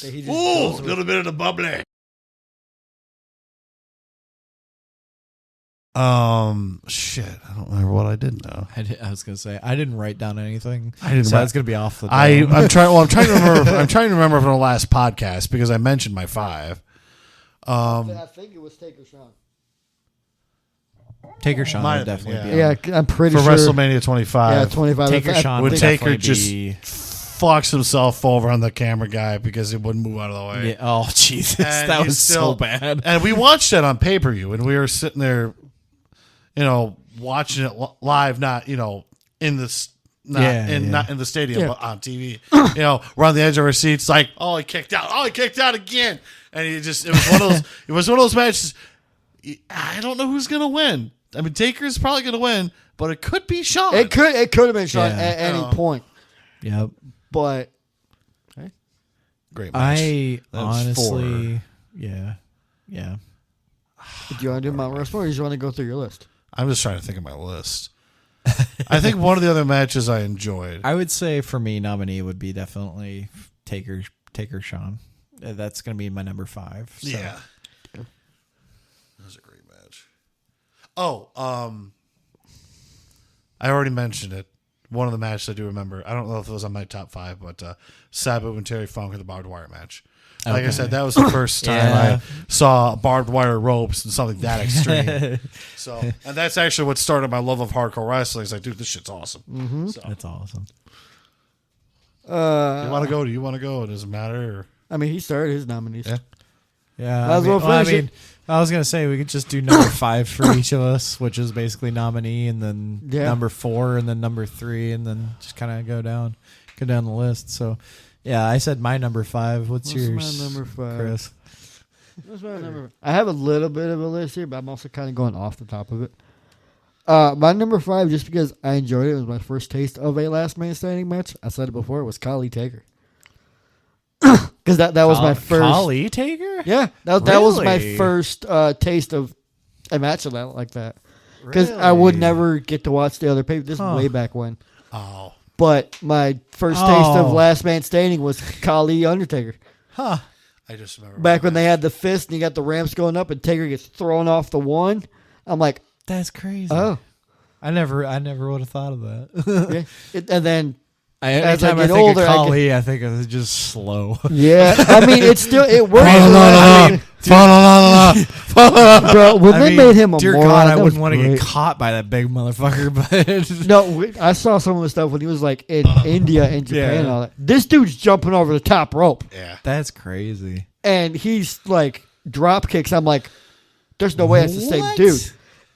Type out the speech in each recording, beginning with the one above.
He just Ooh, goes a with- little bit of the bubbly. Shit, I don't remember what I did now. I was gonna say I didn't write down anything. I didn't So write- it's gonna be off the. I'm dome. trying. Well, I'm trying to remember. I'm trying to remember from the last podcast because I mentioned my 5. I think it was Taker Sean. Taker Sean Might would have been, definitely Yeah, be I'm pretty for sure. WrestleMania 25. Yeah, 25. Taker I Sean would would Taker definitely just be. fucks himself over on the camera guy because he wouldn't move out of the way. Yeah, oh Jesus, And that he's was still- so bad. And we watched that on pay per view, and we were sitting there, watching it live, not in the not in the stadium, Yeah. but on TV. We're on the edge of our seats, like, oh, he kicked out, again, and it was one of those. It was one of those matches. I don't know who's gonna win. I mean, Taker's probably gonna win, but it could be Shawn. It could have been Sean Yeah. at any point, Yep. but Great match. I That was honestly, yeah. do you want to do Mount Rushmore or do you just want to go through your list? I'm just trying to think of my list. I think one of the other matches I enjoyed. I would say for me, nominee would be definitely Taker Sean. That's going to be my number 5. So. Yeah. That was a great match. Oh, I already mentioned it. One of the matches I do remember. I don't know if it was on my top 5, but Sabu and Terry Funk in the barbed wire match. Like I said, that was the first time Yeah. I saw barbed wire ropes and something that extreme. And that's actually what started my love of hardcore wrestling. It's like, dude, this shit's awesome. Mm-hmm. So, That's awesome. you want to go? Do you want to go? It doesn't matter. Or? I mean, he started his nominees. Yeah. Yeah. Might as well finish it. I was going to say we could just do number 5 for each of us, which is basically nominee, and then number 4, and then number 3, and then just kind of go down the list. So, yeah, I said my number 5. What's yours, my number 5? Chris? What's my number? I have a little bit of a list here, but I'm also kind of going off the top of it. My number 5, just because I enjoyed it, was my first taste of a last man standing match. I said it before. It was Khali Taker. Because that was my first. Khali Taker? Yeah, that was my Really? first taste of a match of that like that. Because I would never get to watch the other paper. This is way back when. Oh. But my first taste of Last Man Standing was Khali Undertaker. Huh. I just remember. Back when they had the fist and you got the ramps going up and Taker gets thrown off the one. I'm like, That's crazy. oh. I never would have thought of that. Yeah. And then, as I Anytime I get think older, of I Khali, I think of it just slow. yeah. I mean, it works. Bro, when they made him a dear moron, God, I that was wouldn't want to great. get caught by that big motherfucker. But No, I saw some of the stuff when he was like in India and Japan and all that. This dude's jumping over the top rope. Yeah. that's crazy. And he's like drop kicks. I'm like, there's no way it's the same What? dude.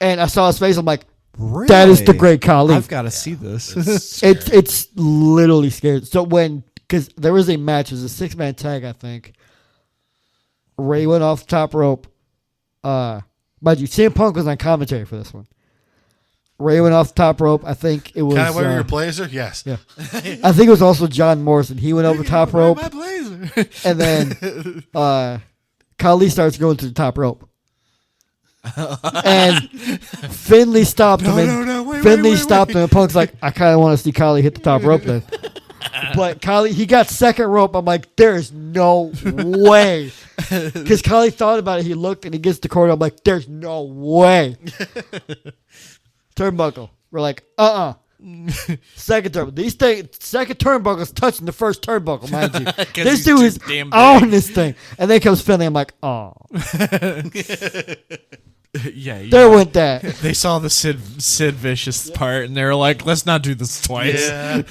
And I saw his face. I'm like, Really? that is the great Khali. I've got to see this. It's literally scary. So because there was a match, it was a 6-man tag, I think. Ray went off the top rope. Mind you, CM Punk was on commentary for this one. Ray went off the top rope. I think it was. Can I wear your blazer? Yes. Yeah. I think it was also John Morrison. He went over the top rope. My blazer. And then Khali starts going to the top rope. And Finley stopped him. Finley stopped him, and Punk's like, I kind of want to see Khali hit the top rope then. But Khali, he got second rope. I'm like, there's no way. Because Khali thought about it. He looked, and he gets the corner. I'm like, there's no way. Turnbuckle. We're like, Second turnbuckle. Second turnbuckle's touching the first turnbuckle, mind you. This dude is on this thing. And then comes Finley. I'm like, oh. Yeah, There went that. They saw the Sid Vicious part, and they were like, "Let's not do this twice." Yeah.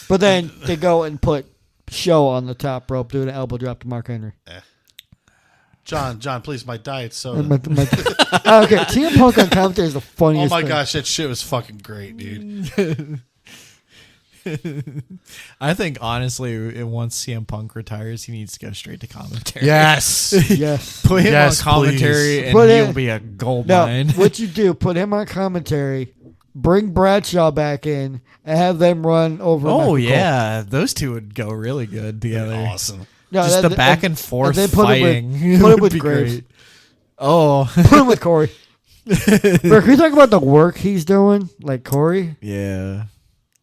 But then they go and put Show on the top rope, doing an elbow drop to Mark Henry. John, please, my diet soda. Okay, CM Punk on commentary is the Oh funniest my thing. gosh, that shit was fucking great, dude. I think honestly, once CM Punk retires, he needs to go straight to commentary. Yes. Yes. Put him Yes, on commentary, please. and Put he'll it- be a gold No, mine. what you do, put him on commentary, bring Bradshaw back in, and have them run over Oh Michael Cole. yeah, those two would go really good together. Awesome. No, Just that- the back and forth then put fighting. him would with be Graves. great. Oh Put him with Corey. Bro, can you talk about the work he's doing? Like Corey? yeah.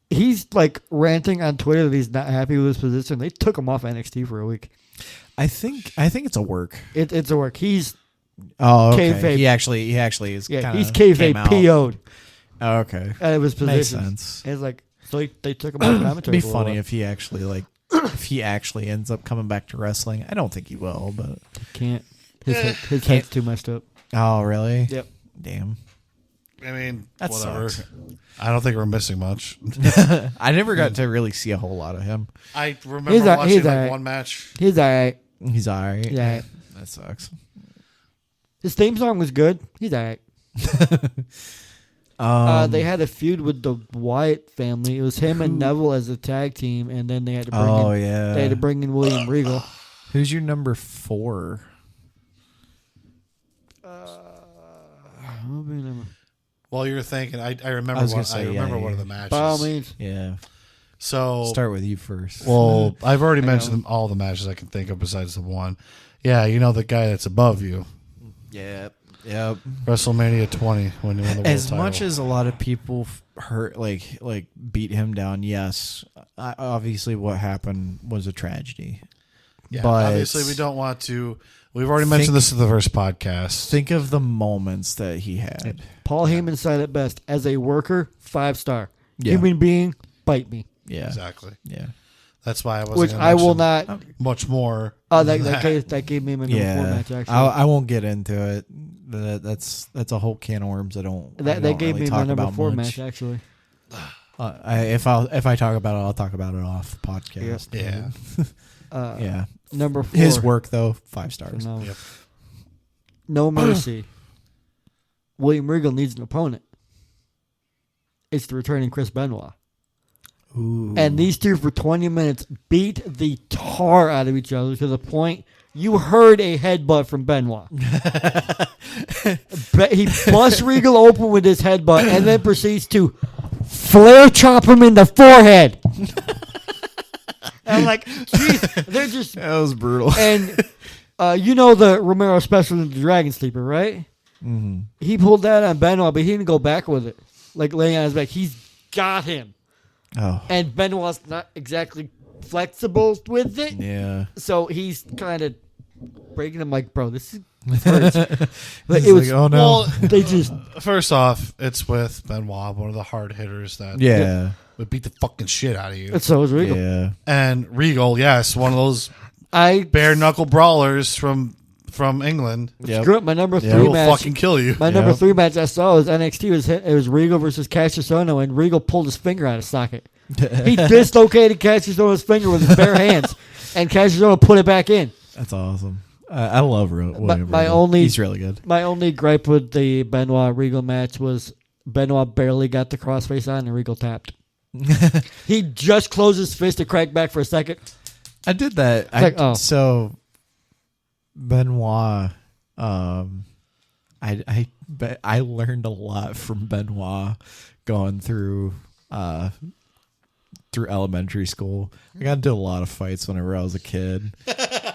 He's like ranting on Twitter that he's not happy with his position. They took him off NXT for a week. I think it's a work. It's a work. He's Okay. Kayfabe. He actually is. yeah. Kinda He's kayfabe came out. PO'd Oh, okay. out of his Makes position. sense. It's like so they took him out of commentary. It'd be for a funny while. if he actually ends up coming back to wrestling. I don't think he will, but Can't. His head's too messed up. oh really? Yep. Damn. I mean, That whatever. sucks. I don't think we're missing much. I never got to really see a whole lot of him. I remember He's watching alright. one match. He's alright. He's alright. Yeah. That sucks. His theme song was good. He's alright. They had a feud with the Wyatt family. It was him and Neville as a tag team, and then they had to bring they had to bring in William Regal. Who's your number 4? While you're thinking, I remember. I was gonna say, I remember yeah, one of yeah. the matches. By all means, Yeah. So Start with you first. well, I've already I mentioned all the matches I can think of besides the one. Yeah, you know the guy that's above you, Yeah. Yep. WrestleMania 20 when you won the world As title. much as a lot of people hurt, like beat him down, yes. Obviously, what happened was a tragedy. yeah, but obviously we don't want to. We've already mentioned this in the first podcast. Think of the moments that he had. Paul Heyman said it best: as a worker, 5-star. Yeah. Human being, bite me. Yeah. Exactly. Yeah. That's why I wasn't. Which gonna I will mention not. much more. Oh, than that gave me my number 4 Yeah. match. Actually, I won't get into it. That's a whole can of worms. I don't that gave really me talk my number about 4 much. match. Actually, If I talk about it, I'll talk about it off podcast. Yeah. yeah. Number 4. His work though, 5 stars. No, Yep. no mercy. William Regal needs an opponent. It's the returning Chris Benoit. Ooh. And these two for 20 minutes beat the tar out of each other to the point you heard a headbutt from Benoit. He busts Regal open with his headbutt and then proceeds to flare chop him in the forehead. And I'm like, geez, they're just. That was brutal. And you know the Romero special in the Dragon Sleeper, right? Mm-hmm. He pulled that on Benoit, but he didn't go back with it. Like laying on his back. He's got him. Oh. And Benoit's not exactly flexible with it. Yeah. So he's kind of breaking him like, bro, this is hurts. But He's it was, like, oh no. Well, they just, first off, it's with Benoit, one of the hard hitters that Yeah. would beat the fucking shit out of you. so was Regal. Yeah. And Regal, yes, one of those I bare knuckle brawlers from England. Yep. screw up my number Yeah. three Who will match. fucking kill you. My number Yep. 3 match I saw was NXT. It was Regal versus Cassius Ohno, and Regal pulled his finger out of socket. He dislocated Cassius Ohno's finger with his bare hands, and Cassius Ohno put it back in. That's awesome. I love William my Regal. only- He's really good. My only gripe with the Benoit Regal match was Benoit barely got the crossface on, and Regal tapped. He just closed his fist to crack back for a second. I did that. So Benoit, I learned a lot from Benoit going through elementary school. I got into a lot of fights whenever I was a kid.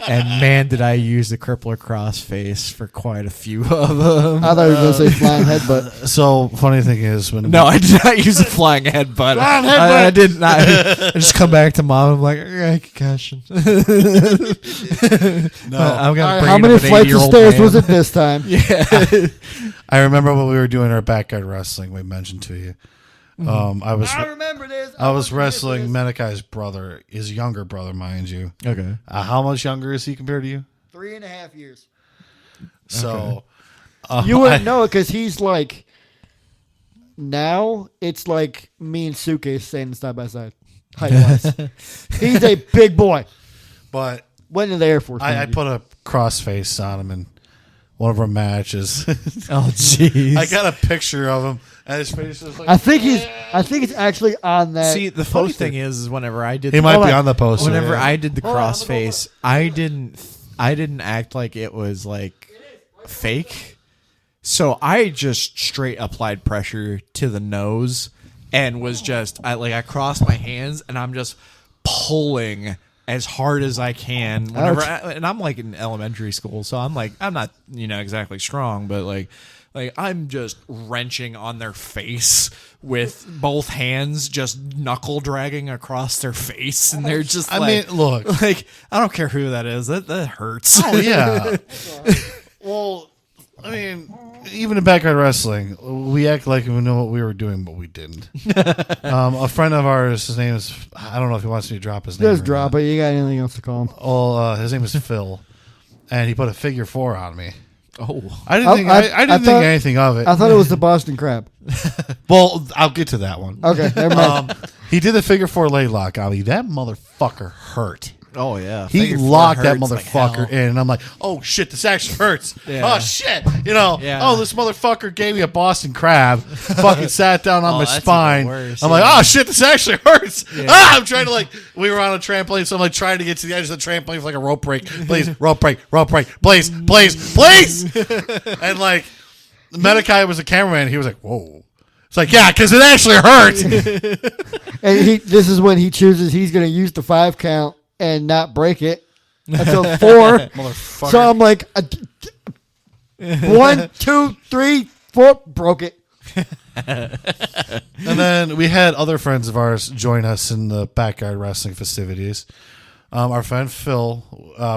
And man, did I use the crippler crossface for quite a few of them. I thought you were going to say flying headbutt. So funny thing is when No, I did not use a flying headbutt. I did not. I just come back to mom. I'm like, concussion. no, I'm gonna How many flights of stairs was it this time? Yeah. I remember when we were doing our backyard wrestling. We mentioned to you. I remember this. was wrestling Menakai's brother, his younger brother, mind you. Okay. How much younger is he compared to you? 3.5 years. So You wouldn't know it because he's like, now it's like me and Suke standing side by side, height-wise. He's a big boy. But Went in the Air Force. I mind you. put a crossface on him in one of our matches. Oh, jeez. I got a picture of him, and his face was like. I think it's actually on that. See, the funny poster. thing is whenever I did he might Hold be on. on the poster. whenever yeah. I did the Hold on, I'm gonna go crossface, I didn't act like it was like fake. So I just straight applied pressure to the nose and was just I crossed my hands and I'm just pulling as hard as I can whenever and I'm like in elementary school, so I'm not exactly strong, but like I'm just wrenching on their face with both hands, just knuckle dragging across their face, and they're just look, like, I don't care who that is, that hurts. Oh yeah. Well, I mean, even in backyard wrestling, we act like we know what we were doing, but we didn't. A friend of ours, his name is, I don't know if he wants me to drop his name. Just drop it. You got anything else to call him? Well, his name is Phil, and he put a figure 4 on me. Oh, I didn't think anything of it. I thought it was the Boston Crab. Well, I'll get to that one. Okay, never mind. He did the figure 4 leg lock on me. That motherfucker hurt. Oh yeah, He locked that motherfucker in, and I'm like, "Oh shit, this actually hurts." Yeah. Oh shit, Oh, this motherfucker gave me a Boston Crab. Fucking sat down on my that's spine. even worse, I'm like, "Oh shit, this actually hurts." I'm trying to we were on a trampoline, so I'm like trying to get to the edge of the trampoline for like a rope break. Please, rope break, please. And like, Medekai was a cameraman. He was like, "Whoa." It's like, yeah, because it actually hurts. And this is when he chooses he's going to use the 5 count and not break it until 4. Motherfucker. So I'm like, 1, 2, 3, 4, broke it. And then we had other friends of ours join us in the backyard wrestling festivities. Our friend Phil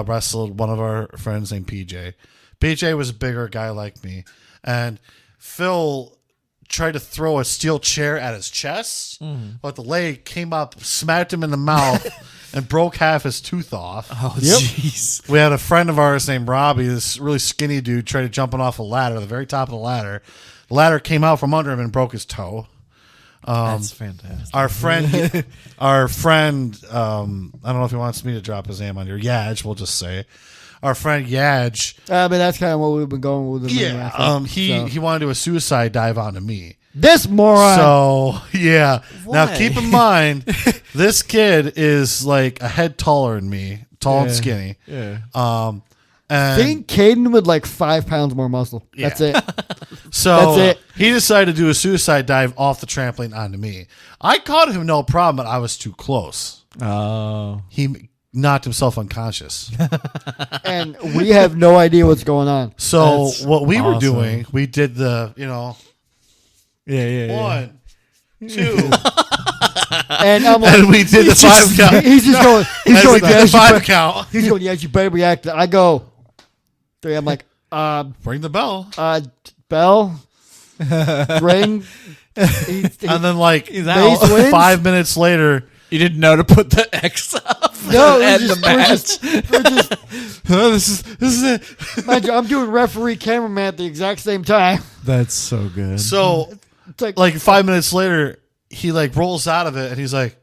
wrestled one of our friends named PJ. PJ was a bigger guy like me, and Phil tried to throw a steel chair at his chest, but the leg came up, smacked him in the mouth, and broke half his tooth off. Oh, jeez. We had a friend of ours named Robbie, this really skinny dude, tried to jumping off a ladder, the very top of the ladder. The ladder came out from under him and broke his toe. That's fantastic. Our friend, I don't know if he wants me to drop his name on here. Yaj, we'll just say. Our friend Yaj. But that's kind of what we've been going with. He wanted to do a suicide dive onto me. This moron. So, yeah. Why? Now, keep in mind, this kid is like a head taller than me, tall and skinny. Yeah. And think Caden with like 5 pounds more muscle. Yeah. That's it. So That's it. he decided to do a suicide dive off the trampoline onto me. I caught him no problem, but I was too close. Oh. He knocked himself unconscious. And we have no idea what's going on. So That's what we were awesome. doing, we did the, Yeah. 1, 2, And I'm like, and we did the 5 count. He's just going. He's And going. we did "Yeah, the you 5 better-" count. He's going. Yes, you better react. I go 3. I'm like, Ring the bell. Bell, ring. And then Base wins? 5 minutes later, You didn't know to put the X up. No, and we're the match. just This is it. mind you, I'm doing referee cameraman at the exact same time. That's so good. so It's like 5 minutes later, he rolls out of it and he's like,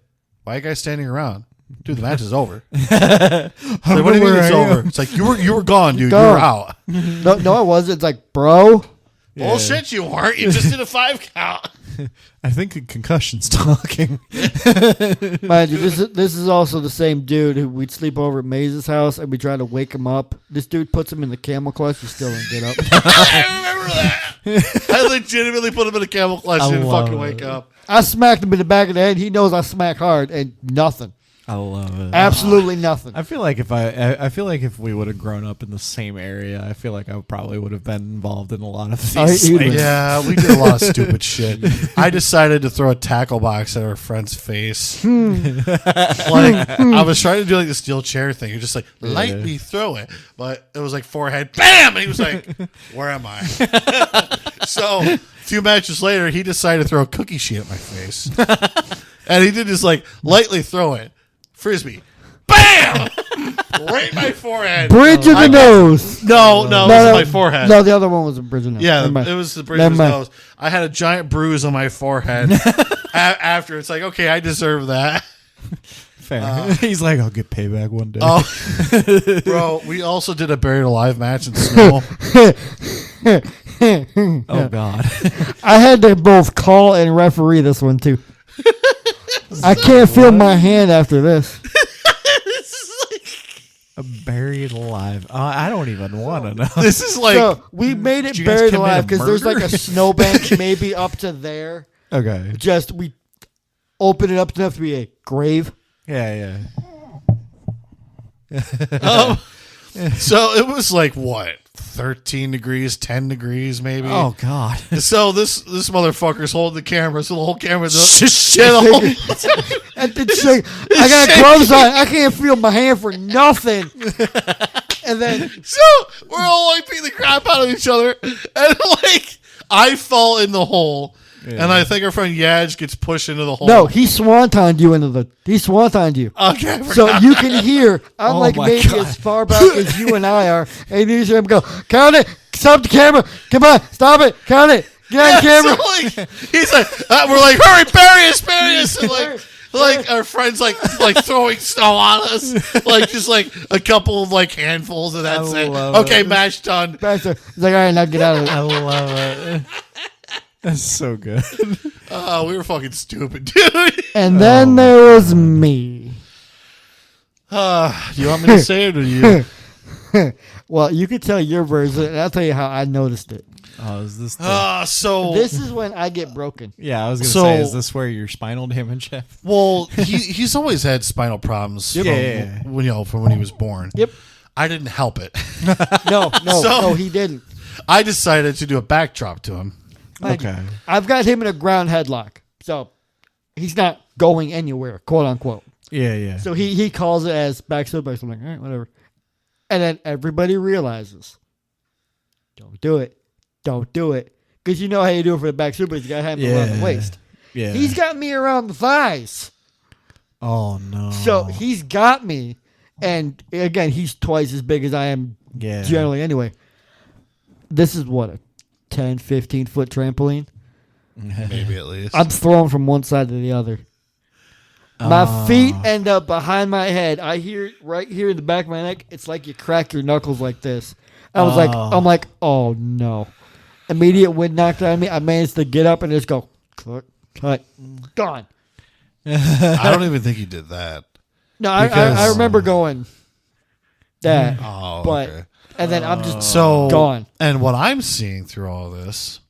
"Why are you guys standing around? Dude, the match is over." Like, what do you mean it's over? It's like you were gone, dude. Gone. You were out. no, it wasn't. It's like, bro. Bullshit, you weren't. You just did a 5 count. I think the concussion's talking. Mind you, this is also the same dude who we'd sleep over at Maze's house and we try to wake him up. This dude puts him in the camel clutch. He still didn't get up. I remember that. I legitimately put him in a camel clutch and didn't fucking wake up. I smacked him in the back of the head. He knows I smack hard and nothing. I love it. Absolutely nothing. I feel like if we would have grown up in the same area, I feel like I probably would have been involved in a lot of these. he'd been- Yeah, we did a lot of stupid shit. I decided to throw a tackle box at our friend's face. I was trying to do the steel chair thing. You're just lightly throw it, but it was forehead, bam, and he was like, "Where am I?" So a few matches later, he decided to throw a cookie sheet at my face, and he did just lightly throw it, frisbee, bam, right in my forehead. Bridge of the nose. No, it was my forehead. No, the other one was a bridge of the nose. Yeah, Never mind. it was the bridge Never of his mind. nose. I had a giant bruise on my forehead. After it's okay, I deserve that. Fair. He's like, I'll get payback one day. Oh, bro, we also did a buried alive match in snow. Oh God. I had to both call and referee this one too. I can't feel my hand after this. Buried alive. I don't even want to know. This is So we made it Did you guys buried commit alive a because there's murder? a snowbank maybe up to there. Okay. Just we open it up enough to be a grave. Yeah. So it was like what, 13 degrees, 10 degrees maybe. Oh God. So this motherfucker's holding the camera, so the whole camera And then she's like, I got gloves on. I can't feel my hand for nothing. And then so we're all like beating the crap out of each other, and like I fall in the hole, and I think our friend Yaj gets pushed into the hole. no, he swantoned you into the. He swantoned you. Okay. I So forgot. you can hear, I'm Oh like my maybe God. as far back as you and I are, and you hear him go, count it, stop the camera, come on, stop it, count it, get on Yeah, camera. so, like, he's like, we're like, hurry, bury us, and like our friends like throwing snow on us, like just like a couple of like handfuls, and that's it. love Okay, it. match done. Baxter, he's like, all right, now get out of I it. love it. That's so good. We were fucking stupid, dude. And then there was me. Do you want me to say it or you? Well, you could tell your version, and I'll tell you how I noticed it. Oh, is this? The, So This is when I get broken. yeah, I was gonna So- say, is this where your spinal damage happened? well, he's always had spinal problems from, Yeah. when from when he was born. Yep. I didn't help it. No, So- he didn't. I decided to do a backdrop to him. Okay. I've got him in a ground headlock, so he's not going anywhere, quote unquote. Yeah, yeah. So he calls it as back suplex. I'm like, all right, whatever. And then everybody realizes, don't do it. Don't do it. Because you know how you do it for the back suplex. You got to have him around the Yeah. waist. yeah. He's got me around the thighs. Oh no. So he's got me. And again, he's twice as big as I am yeah. generally anyway. This is what, a 10, 15-foot trampoline? Maybe at least. I'm throwing from one side to the other. My feet end up behind my head. I hear it right here in the back of my neck. It's like you crack your knuckles like this. I'm like, oh no. Immediate wind knocked on me. I managed to get up and just go, cut, gone. I don't even think he did that. No, I Because- remember going that. Oh, but, okay. and then I'm just So gone. And what I'm seeing through all this,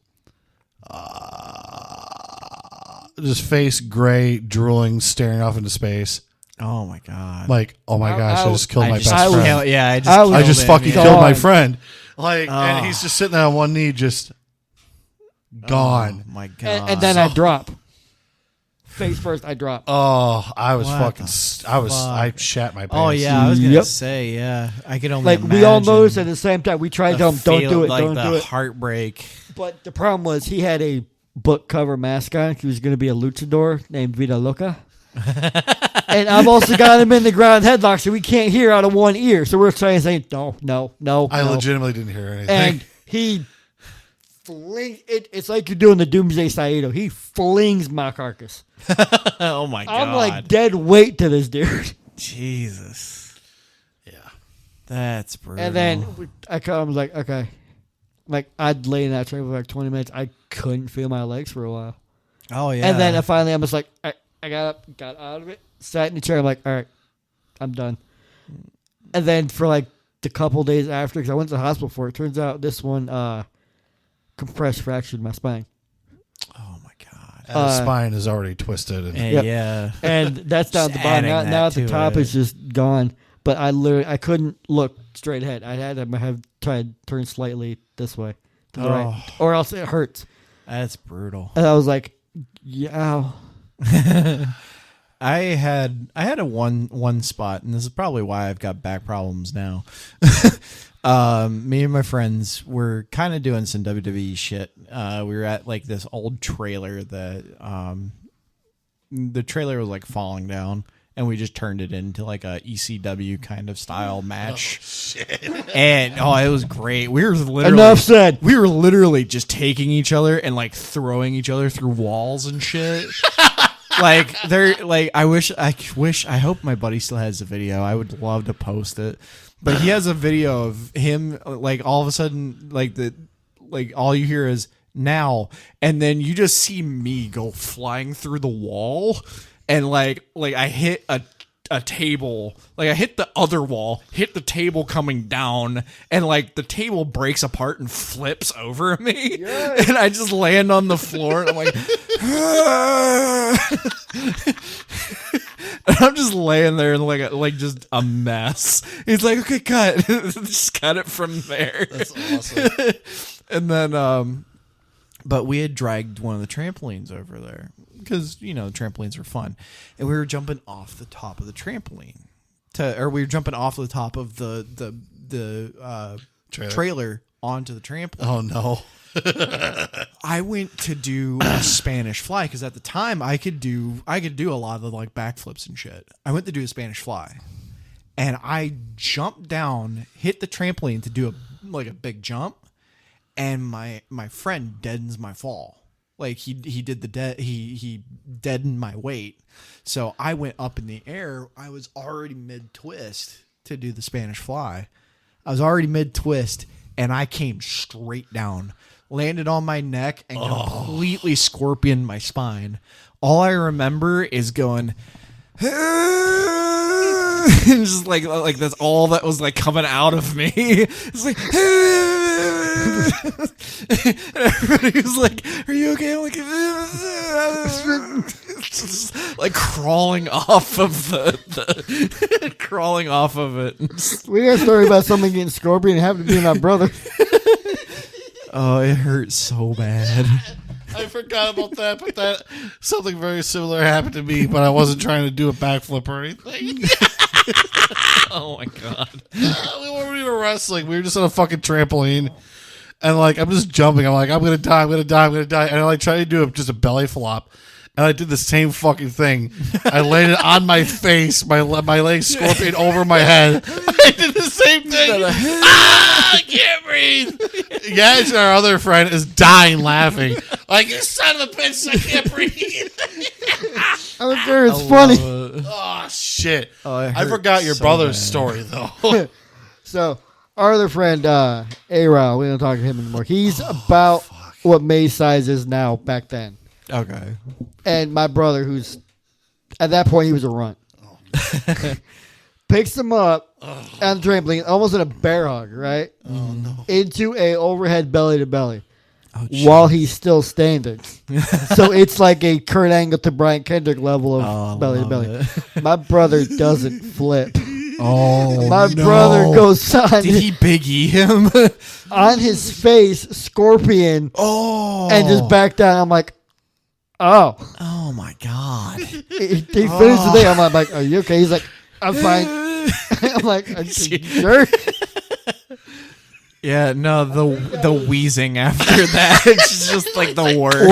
just face gray, drooling, staring off into space. Oh my god. Like, oh my gosh, I just killed my best I was- friend. I just. I was- I killed just him, fucking yeah. killed my Gone. friend. Like, and he's just sitting there on one knee, just gone. Oh my god. And then I drop. Face first, I drop. Oh, I was What fucking. the I shat my pants. Oh yeah, I was gonna Yep. say yeah. I could only Like, we all imagine noticed at the same time. We tried to tell him, don't do it, like don't the do it. heartbreak. But the problem was he had a book cover mask on. He was going to be a luchador named Vida Loca. And I've also got him in the ground headlock, so we can't hear out of one ear. So we're trying to say, no. I no. legitimately didn't hear anything. And he flings it. It's like you're doing the Doomsday Saito. He flings my carcass. Oh my god. I'm like dead weight to this dude. Jesus. yeah. That's brutal. And then I was like, okay. Like, I'd lay in that chair for like 20 minutes. I couldn't feel my legs for a while. Oh yeah. And then finally, I'm just like, I got up, got out of it, sat in the chair. I'm like, all right, I'm done. And then for like the couple days after, because I went to the hospital for it, turns out this one compressed fractured my spine. Oh my god. And the spine is already twisted. And Yep. Yeah. And that's down at the Just bottom. adding Now that at the to top it. is just gone. But I couldn't look straight ahead. I had to have tried to turn slightly this way to the right, or else it hurts. That's brutal. And I was like, yeah. I had a one spot, and this is probably why I've got back problems now. Me and my friends were kind of doing some WWE shit. We were at like this old trailer that the trailer was like falling down, and we just turned it into like a ECW kind of style match. Oh, shit. And it was great. We were literally Enough said. We were literally just taking each other and like throwing each other through walls and shit. Like they're like I hope my buddy still has the video. I would love to post it. But he has a video of him like all of a sudden like all you hear is now, and then you just see me go flying through the wall, and like I hit a a table. Like I hit the other wall, hit the table coming down, and like the table breaks apart and flips over me, and I just land on the floor, and I'm like, and I'm just laying there and like just a mess. He's like, okay, cut, just cut it from there. That's awesome. And then, but we had dragged one of the trampolines over there because, you know, trampolines are fun. And we were jumping off the top of the trampoline we were jumping off the top of the trailer onto the trampoline. Oh, no. I went to do a Spanish fly because at the time I could do a lot of the like backflips and shit. I went to do a Spanish fly, and I jumped down, hit the trampoline to do a big jump, and my friend deadens my fall. Like he deadened my weight, so I went up in the air. I was already mid twist to do the Spanish fly. I was already mid twist, and I came straight down. Landed on my neck and completely scorpioned my spine. All I remember is going, and just like that's all that was like coming out of me. It's like, and everybody was like, "Are you okay?" I'm like, just like crawling off of the crawling off of it. We got a story about something getting scorpion. It happened to be my brother. Oh, it hurt so bad. I forgot about that, but something very similar happened to me, but I wasn't trying to do a backflip or anything. Oh my god. We were wrestling. We were just on a fucking trampoline. And like I'm just jumping. I'm like, I'm gonna die. And I like try to do just a belly flop. And I did the same fucking thing. I landed on my face, my legs scorpion over my head. I did the same thing. I can't breathe. Yes, our other friend is dying laughing. Like, you son of a bitch, I can't breathe. I don't care. It's funny. Oh, shit. Oh, it I hurt forgot your so brother's bad. story, though. So, our other friend, A-Rod, we don't talk to him anymore. He's about what May's size is now back then. Okay. And my brother, who's, at that point, he was a runt. Picks him up on the trampoline, almost in a bear hug, right? Oh, no. Into a overhead belly to belly. Oh, while he's still standing. So it's like a Kurt Angle to Brian Kendrick level of belly to belly. My brother doesn't flip. Oh, my brother goes on. Did he Big E him? On his face, scorpion. Oh. And just back down. I'm like, oh. Oh, my God. He finished the thing. I'm like, are you okay? He's like, I'm fine. I'm like, are you sure? Yeah, no, the wheezing after that, it's just like the worst.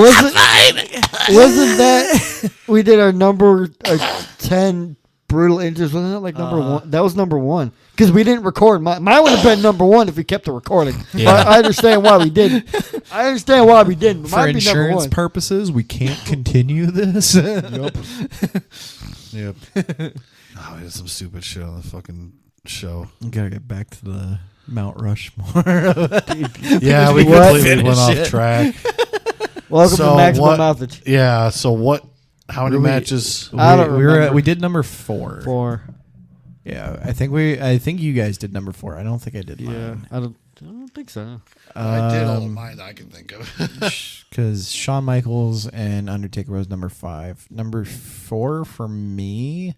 Wasn't that we did our number 10 brutal injuries? Wasn't that like number one? That was number one because we didn't record. Mine would have been number one if we kept the recording. Yeah. I understand why we didn't. I understand why we didn't. For Mine be number insurance one. purposes, we can't continue this. Yep. Oh, we did some stupid shit on the fucking show. You gotta get back to the Mount Rushmore. Yeah, we completely went off track. Welcome So to Maximum what- Outage. Yeah, so what? How many matches? I don't remember. We did number 4. 4. Yeah, I think you guys did number 4. I don't think I did Yeah, mine. I don't think so. I did all of mine that I can think of. Because Shawn Michaels and Undertaker was number 5. Number 4 for me,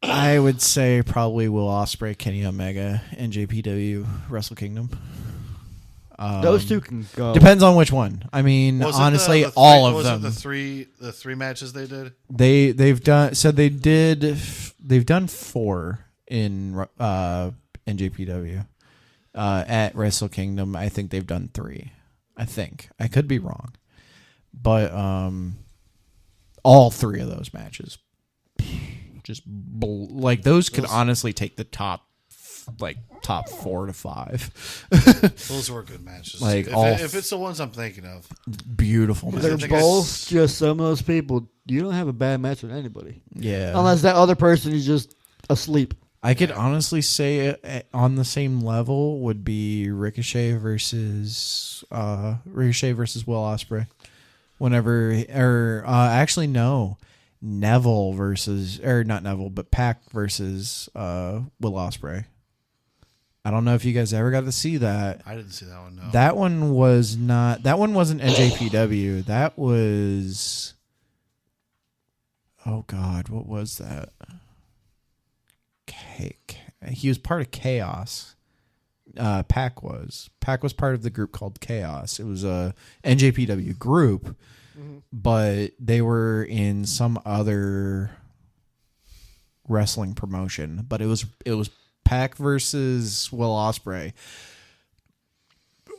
I would say probably Will Ospreay, Kenny Omega, and JPW Wrestle Kingdom. Those two can go. Depends on which one. I mean, Was it honestly, the all three- of them. Was it the three matches they did? They've done so. They've done 4 in NJPW. At Wrestle Kingdom, I think they've done 3. I think I could be wrong, but all 3 of those matches, just like those could honestly take the top 4 to 5. Those were good matches. Like if it's the ones I'm thinking of. Beautiful They're matches. think I both s- just some of those people. You don't have a bad match with anybody. Yeah, Unless that other person is just asleep. I could honestly say on the same level would be Ricochet versus Will Ospreay. Actually no, Neville versus, or not Neville, but Pac versus Will Ospreay. I don't know if you guys ever got to see that. I didn't see that one. No. That one was not. That one wasn't NJPW. That was. Oh God, what was that? He was part of Chaos. Pac was part of the group called Chaos. It was a NJPW group, but they were in some other wrestling promotion. But it was Pac versus Will Ospreay.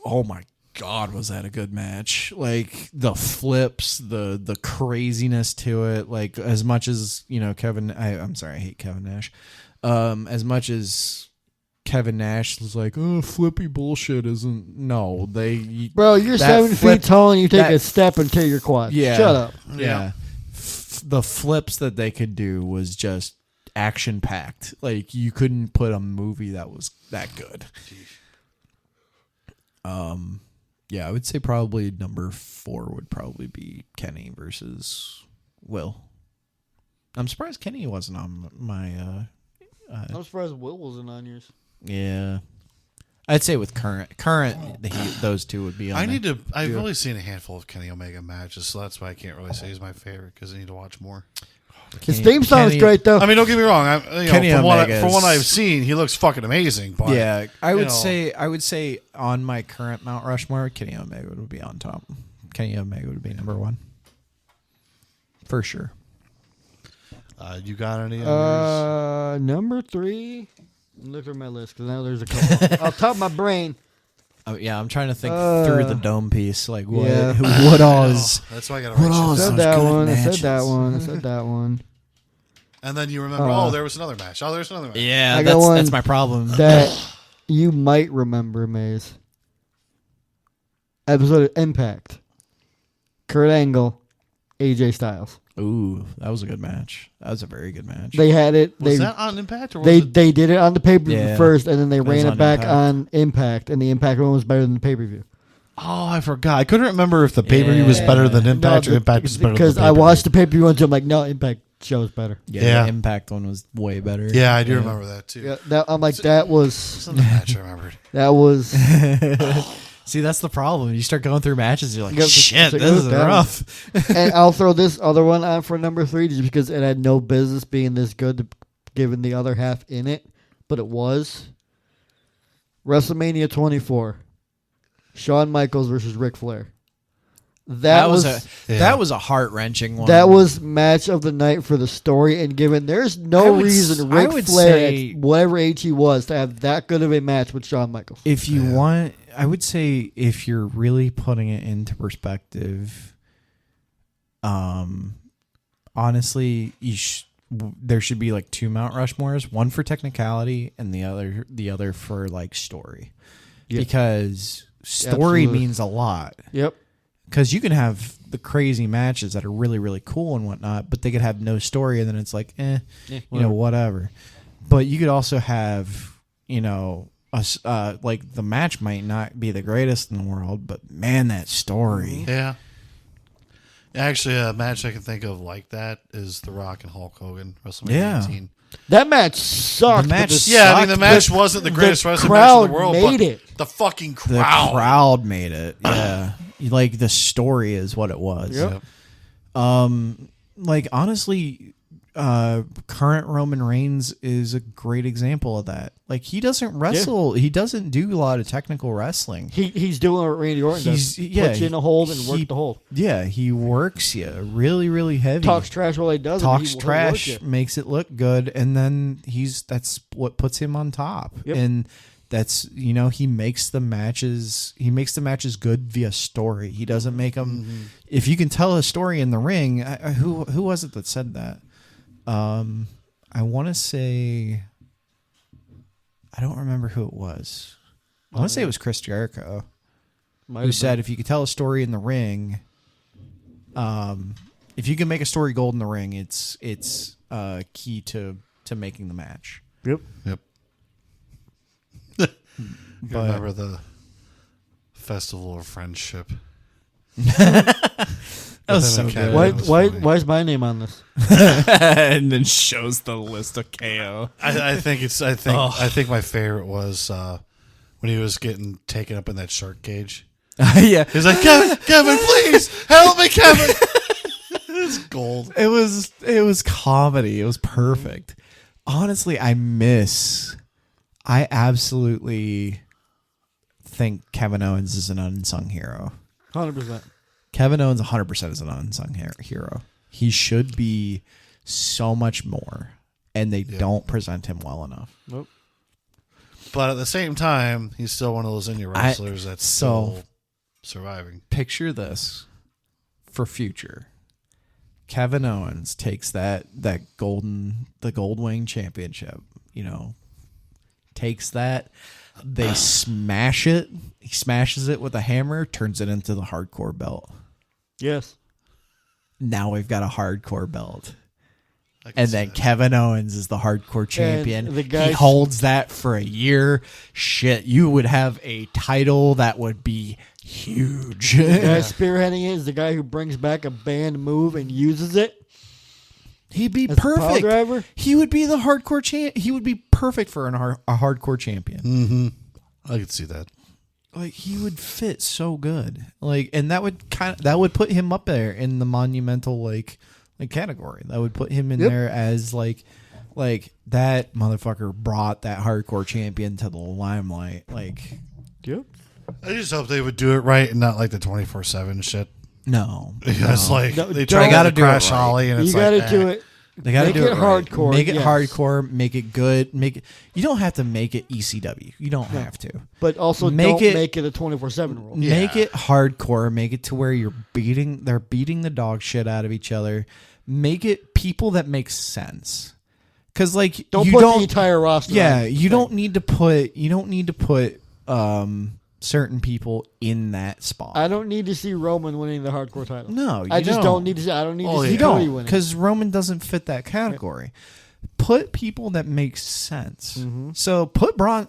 Oh my God, was that a good match? Like the flips, the craziness to it. Like as much as I'm sorry, I hate Kevin Nash. As much as Kevin Nash was like, oh, flippy bullshit isn't. No, Bro, you're 7 feet tall and you take a step and tear your quad. Yeah, shut up. Yeah, the flips that they could do was just action packed. Like you couldn't put a movie that was that good. Yeah, I would say probably number 4 would probably be Kenny versus Will. I'm surprised Kenny wasn't on my. I'm surprised Will wasn't on yours. Yeah, I'd say with current, those two would be on. I've only seen a handful of Kenny Omega matches, so that's why I can't really say he's my favorite because I need to watch more. His theme song is great though. I mean, don't get me wrong. Kenny from Omega what I've seen, he looks fucking amazing. But, yeah, I would say on my current Mount Rushmore, Kenny Omega would be on top. Kenny Omega would be number 1 for sure. You got any others? Number 3. Look through my list because now there's a couple. Off the top of my brain. Oh, yeah, I'm trying to think through the dome piece. Like what? Yeah. What all is? That's why I got to What all write is shit I down. said that good one. matches. I said that one. I said that one. And then you remember, there was another match. Oh, there's another match. Yeah, I got one that's my problem. That you might remember, Maze. Episode of Impact. Kurt Angle, AJ Styles. Ooh, that was a good match. That was a very good match. They had it. Was that on Impact or was they it? They did it on the pay per view first, and then they ran it back Impact. on Impact, and the Impact one was better than the pay per view. Oh, I forgot. I couldn't remember if the pay per view was better than Impact or Impact was better than the because I pay-per-view. watched the pay per view and I'm like, no, Impact show's better. Yeah, the Impact one was way better. Yeah, I do remember that too. Yeah, I'm like, that was Some of the match I remembered. that was. See, that's the problem. You start going through matches, you're like, Yeah, shit, it's this is down. rough. And I'll throw this other one on for number 3 just because it had no business being this good, given the other half in it, but it was. WrestleMania 24, Shawn Michaels versus Ric Flair. That was a heart wrenching one. That was match of the night for the story, and given there's no reason I Ric would Flair, say- at whatever age he was, to have that good of a match with Shawn Michaels. If you want, I would say if you're really putting it into perspective, honestly, there should be like 2 Mount Rushmores, one for technicality and the other for like story, because story Absolutely. means a lot. Yep. Because you can have the crazy matches that are really, really cool and whatnot, but they could have no story, and then it's like, whatever. But you could also have, like the match might not be the greatest in the world, but man, that story. Yeah. Actually, a match I can think of like that is The Rock and Hulk Hogan, WrestleMania 18. That match sucked. The match but the- Yeah, I mean, the match wasn't the greatest wrestling match in the world, made but it. the fucking The crowd. crowd made it. Yeah. Like the story is what it was. Yep. Like honestly, current Roman Reigns is a great example of that. Like he doesn't wrestle. He doesn't do a lot of technical wrestling. He's doing what Randy Orton does. Put you in a hold and work the hold. Yeah, he works you really, really heavy. Talks trash while he does it. Talks He'll trash, work you. makes it look good, and then that's what puts him on top. Yep. And that's he makes the matches good via story. He doesn't make them. If you can tell a story in the ring, who was it that said that? I want to say, I don't remember who it was. I want to say it was Chris Jericho, who said if you could tell a story in the ring, if you can make a story gold in the ring, it's key to making the match. Yep. But- Remember the Festival of Friendship. That was With him so and good. Kevin. Why is my name on this? And then shows the list of KO. I think my favorite was when he was getting taken up in that shark cage. Yeah, He's like, Kevin, please help me, Kevin. It's gold. it was comedy. It was perfect. Honestly, I absolutely think Kevin Owens is an unsung hero. 100%. Kevin Owens 100% is an unsung hero. He should be so much more, and they don't present him well enough. Nope. But at the same time, he's still one of those indie wrestlers that's still surviving. Picture this for future. Kevin Owens takes the Gold Wing Championship, takes that, they smash it, he smashes it with a hammer, turns it into the hardcore belt. Yes. Now we've got a hardcore belt. I can And see then that. Kevin Owens is the hardcore champion. the guy- He holds that for a year. Shit, you would have a title that would be huge. The guy spearheading it is the guy who brings back a banned move and uses it. He'd be As the pile perfect. driver? He would be the hardcore champ. He would be perfect for a hardcore champion. Mm-hmm. I could see that. Like he would fit so good. Like, and that would put him up there in the monumental like category. That would put him in there as like that motherfucker brought that hardcore champion to the limelight. Like, Yep. I just hope they would do it right and not like the 24/7 shit. no, It's like No, they don't- try gotta to do it crash right. Ollie, and it's You got like, to do it. they got to Make do it it right. hardcore, Make it yes. hardcore. Make it good. Make it. You don't have to make it ECW. You don't have to. But also Make don't it- make it a 24/7 rule. Yeah. Make it hardcore. Make it to where they're beating the dog shit out of each other. Make it people that make sense. Because like Don't you put don't, the entire roster. yeah, on. you don't need to put certain people in that spot. I don't need to see Roman winning the hardcore title. No, I you just don't need to see. I don't need Oh, to see You Cody don't, winning. because Roman doesn't fit that category. Put people that make sense. Mm-hmm. So put Braun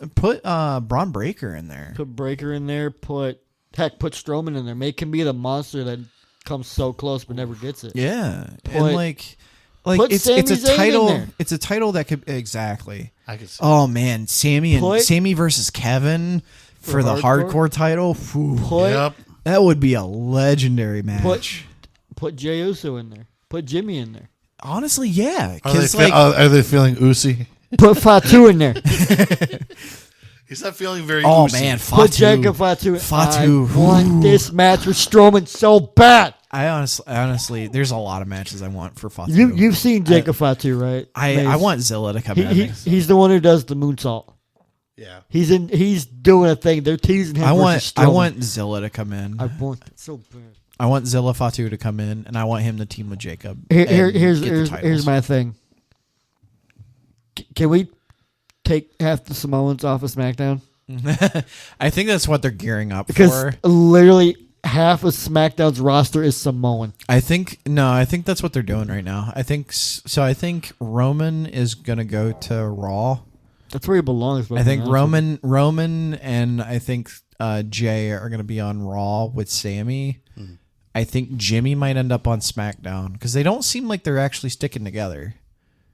Breaker in there. Put Breaker in there. Put Strowman in there. Make him be the monster that comes so close but never gets it. Yeah, Put- and like put it's Sami a Zayn in title. there. It's a title that could exactly. I could see. Oh man, Sammy Put- versus Kevin for the hardcore? hardcore title. Whew. Put Yep. That would be a legendary match. put Jey Uso in there. Put Jimmy in there. Honestly, yeah, Are they, because like are they feeling oozy? Put Fatu in there. He's not feeling very oh oozy. man, Put Fatu. Jacob Fatu. Fatu. I want this match with Strowman so bad. I honestly, there's a lot of matches I want for Fatu. You've seen Jacob Fatu, right? I Mace? want Zilla to come He, in. he's the one who does the moonsault. Yeah. He's doing a thing. They're teasing him. I versus want Strowman. Zilla to come in. I want that so bad. I want Zilla Fatu to come in, and I want him to team with Jacob. Here's and get the titles. my thing. Can we take half the Samoans off of SmackDown? I think that's what they're gearing up Because for. literally half of SmackDown's roster is Samoan. I think that's what they're doing right now. I think Roman is gonna go to Raw. That's where he belongs. I think Roman and I think Jay are gonna be on Raw with Sammy. I think Jimmy might end up on SmackDown because they don't seem like they're actually sticking together.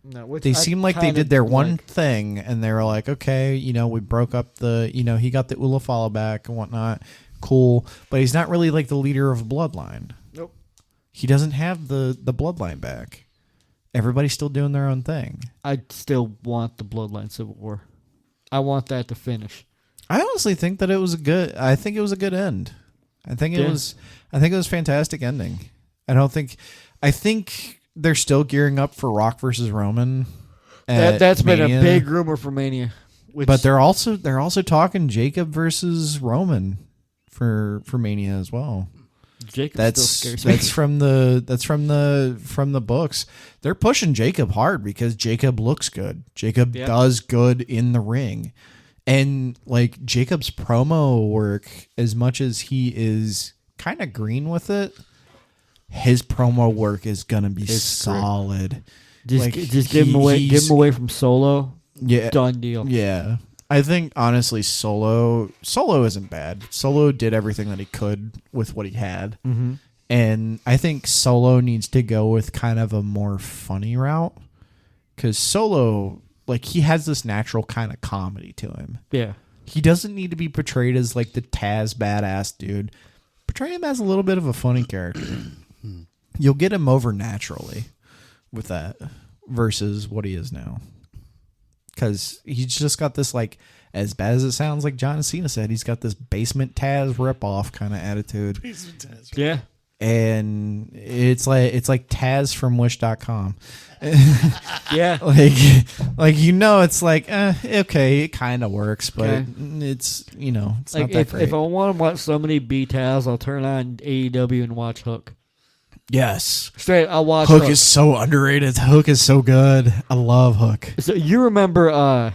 No, which They I seem like they kinda did their like. one thing and they were like, okay, we broke up he got the Ula follow back and whatnot. Cool. But he's not really like the leader of Bloodline. Nope. He doesn't have the Bloodline back. Everybody's still doing their own thing. I still want the Bloodline Civil War. I want that to finish. I honestly think that it was a good end. I think it was a fantastic ending. I think they're still gearing up for Rock versus Roman. That's been Mania. a big rumor for Mania. Which, But they're also talking Jacob versus Roman for Mania as well. Jacob That's still scares me. that's from the books. They're pushing Jacob hard because Jacob looks good. Jacob does good in the ring. And like Jacob's promo work, as much as he is kind of green with it, his promo work is gonna be solid. Just give him away from Solo. Yeah, Done deal. yeah. I think honestly, Solo isn't bad. Solo did everything that he could with what he had, And I think Solo needs to go with kind of a more funny route, because Solo, like, he has this natural kind of comedy to him. Yeah. He doesn't need to be portrayed as like the Taz badass dude. Portray him as a little bit of a funny character. You'll get him over naturally with that versus what he is now. Because he's just got this, like, as bad as it sounds, like John Cena said, he's got this basement Taz ripoff kind of attitude. Yeah. And it's like Taz from Wish.com. Yeah. like you know, it's like okay, it kind of works, but Okay. it's it's Like not that great. if I want to watch somebody beat Taz, I'll turn on AEW and watch Hook. Yes, Straight, I'll watch Hook is so underrated. Hook is so good. I love Hook. So you remember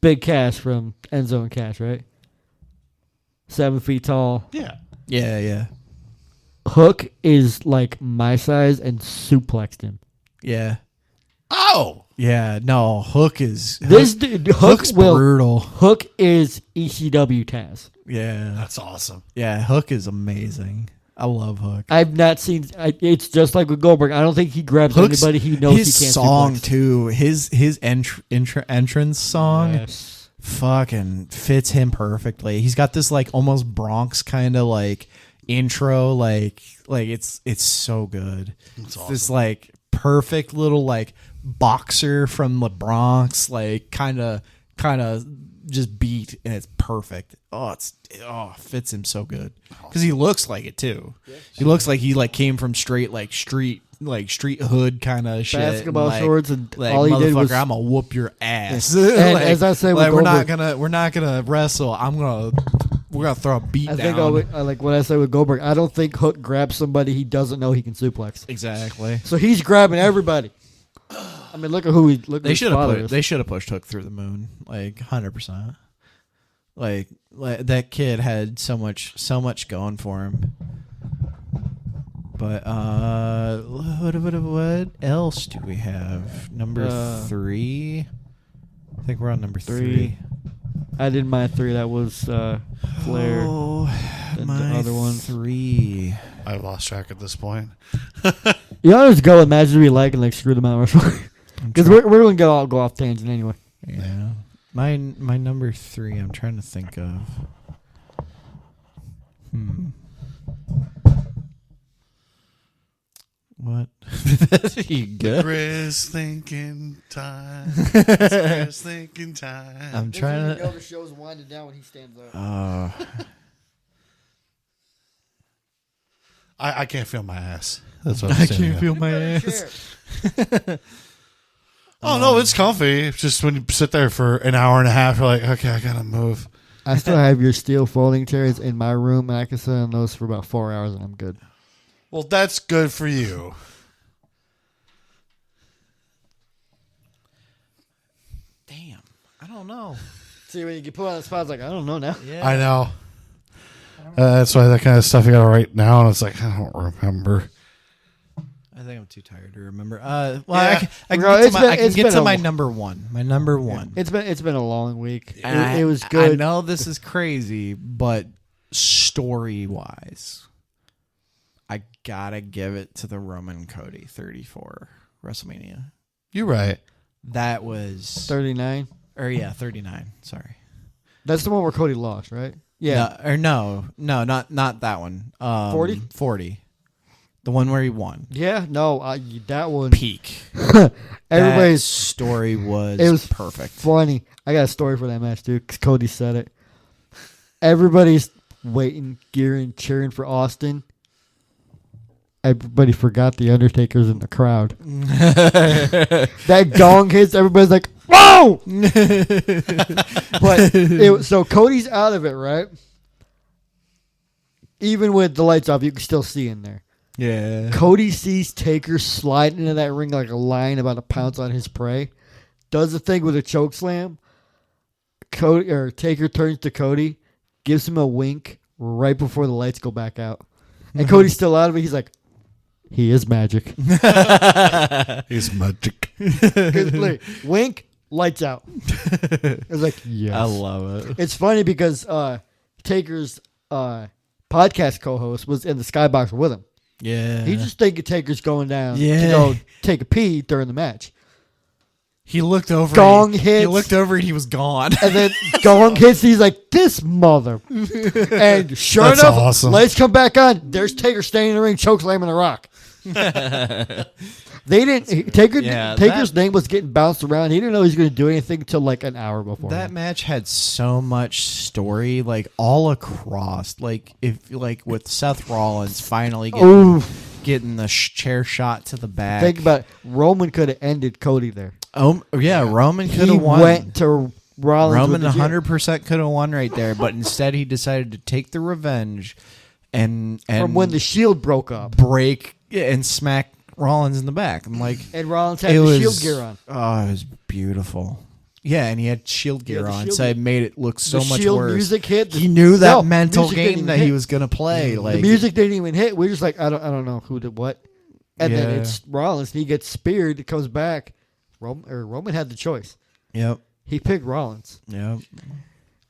Big Cash from Enzo and Cash, right? 7 feet tall. Yeah. Yeah. Hook is like my size and suplexed him. Yeah. Oh. Yeah. No, Hook is This dude, Hook's brutal. Hook is ECW Taz. Yeah. That's awesome. Yeah. Hook is amazing. I love Hook. I've not seen. It's just like with Goldberg. I don't think he grabs Hook's, anybody he knows his he can't. song suplex. too. His entrance song. Yes. Fucking fits him perfectly. He's got this like almost Bronx kind of like intro, like it's so good. That's It's awesome. this like perfect little like boxer from the Bronx, like kind of just beat, and it's perfect. Fits him so good because he looks like it too. He looks like he like came from straight street hood kind of shit. Basketball like, shorts and like, all he did motherfucker, was. I'm gonna whoop your ass. And as I say with like, we're not Goldberg- gonna wrestle. We're gonna throw a beat I down. think I like what I say with Goldberg. I don't think Hook grabs somebody he doesn't know he can suplex. Exactly. So he's grabbing everybody. I mean, look at who he look. They should have. They should have pushed Hook through the moon, like 100%. Like that kid had so much going for him. But what else do we have? Number 3. I think we're on number 3. I did my 3. That was Flair. Oh, The my other one. 3. I've lost track at this point. You always go with matches we like and like screw them out because we're gonna go off tangent anyway. Yeah. My number 3. I'm trying to think of. What? You good? Chris thinking time. Chris thinking time. I'm trying to. the show's winding down when he stands up. I can't feel my ass. That's what I'm saying. my ass. Oh no, it's comfy. It's just when you sit there for an hour and a half, you're like, okay, I gotta move. I still have your steel folding chairs in my room, and I can sit on those for about 4 hours, and I'm good. Well, that's good for you. Damn. I don't know. See, when you get put on the spot, it's like, I don't know now. Yeah. I know. That's why that kind of stuff you gotta write down. It's like, I don't remember. I think I'm too tired to remember. Well, Yeah. I Bro, can it's get been to a my wh- number 1. My number 1. It's been a long week. And It was good. I know this is crazy, but story-wise, I gotta give it to the Roman Cody 34 WrestleMania. You're right. That was 39. 39. Sorry. That's the one where Cody lost, right? Yeah. No, not that one. 40? 40. The one where he won. Yeah. No, that one. Peak. Everybody's That story was It was perfect. funny. I got a story for that match, dude, because Cody said it. Everybody's waiting, gearing, cheering for Austin. Everybody forgot the Undertaker's in the crowd. That gong hits, everybody's like, whoa! But so Cody's out of it, right? Even with the lights off, you can still see in there. Yeah. Cody sees Taker slide into that ring like a lion about to pounce on his prey. Does the thing with a choke slam. Taker turns to Cody, gives him a wink right before the lights go back out. And Cody's still out of it. He's like, he is magic. He's magic. 'Cause, like, wink, lights out. It's like, yes. I love it. It's funny because Taker's podcast co-host, was in the skybox with him. Yeah. He just thinking Taker's going down to Yeah. go take a pee during the match. He looked over. Gong He hits. looked over and he was gone. And then Gong hits. He's like, this mother. And sure That's enough, awesome. lights come back on. There's Taker standing in the ring, chokeslamming the Rock. They didn't. Taker's name was getting bounced around. He didn't know he was going to do anything until like an hour before. That match had so much story, like all across. Like with Seth Rollins finally getting the chair shot to the back. Think about it. Roman could have ended Cody there. Oh yeah, Roman could He have won. went to Rollins. Roman with the 100% could have won right there, but instead he decided to take the revenge and from when the Shield broke up. break and smack Rollins in the back. I'm like, And Rollins had it the was Shield gear on. Oh, it was beautiful. Yeah, and he had Shield gear the on, Shield so it made it look so the much Shield worse. music hit. He knew that No, mental music didn't game even that he hit. was gonna play. Like The music didn't even hit. We were just like, I don't know who did what. And then Yeah. it's Rollins. And he gets speared. It comes back. Roman had the choice. Yep. He picked Rollins. Yep.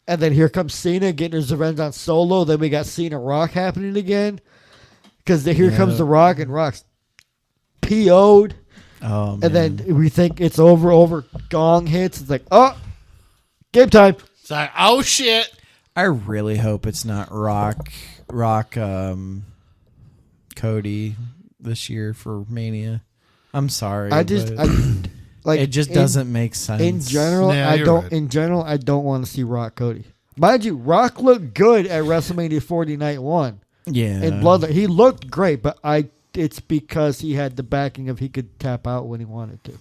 And then here comes Cena getting his revenge on Solo. Then we got Cena Rock happening again. Because here comes the Rock, and Rock's PO'd. Oh man. And then we think it's over. Gong hits. It's like, oh, game time. It's like, oh shit. I really hope it's not Rock Cody this year for Mania. I'm sorry. but Like it just doesn't make sense. In general, Yeah, I you're don't. right. In general, I don't want to see Rock Cody. Mind you, Rock looked good at WrestleMania 40 Night 1 Yeah. in Bloodline. He looked great, but it's because he had the backing of he could tap out when he wanted to.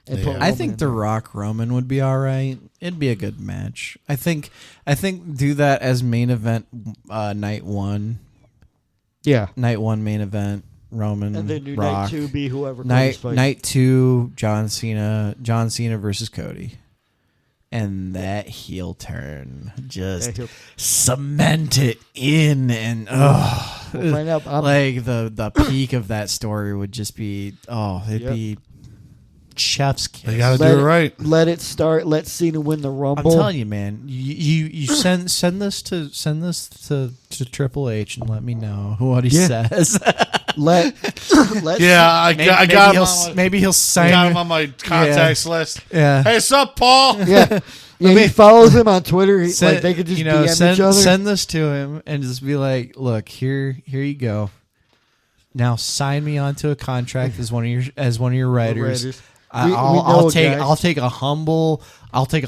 And Yeah. put I Roman think in the there. Rock Roman would be all right. It'd be a good match. I think do that as main event night 1. Yeah. Night 1 main event Roman And then do Rock. night 2 be whoever. Cody's Night fighting. night 2 John Cena versus Cody. And that heel turn just That heel- cement it in and We'll find out. like the peak of that story would just be it'd Yep. be chef's kiss. They got to do it right. Let it start. Let Cena win the I'm Rumble. telling you, man. You send this to Triple H and let me know what he Yeah. says. Let Yeah, I got him on, maybe he'll I sign. got him on my contacts list. Yeah. Hey, what's up, Paul? Yeah. Yeah, he follows him on Twitter. Send- Like they could just you know, DM send, each other. send this to him and just be like, look, here you go. Now sign me onto a contract as one of your writers. Raiders. I- We I'll know, take guys. I'll take a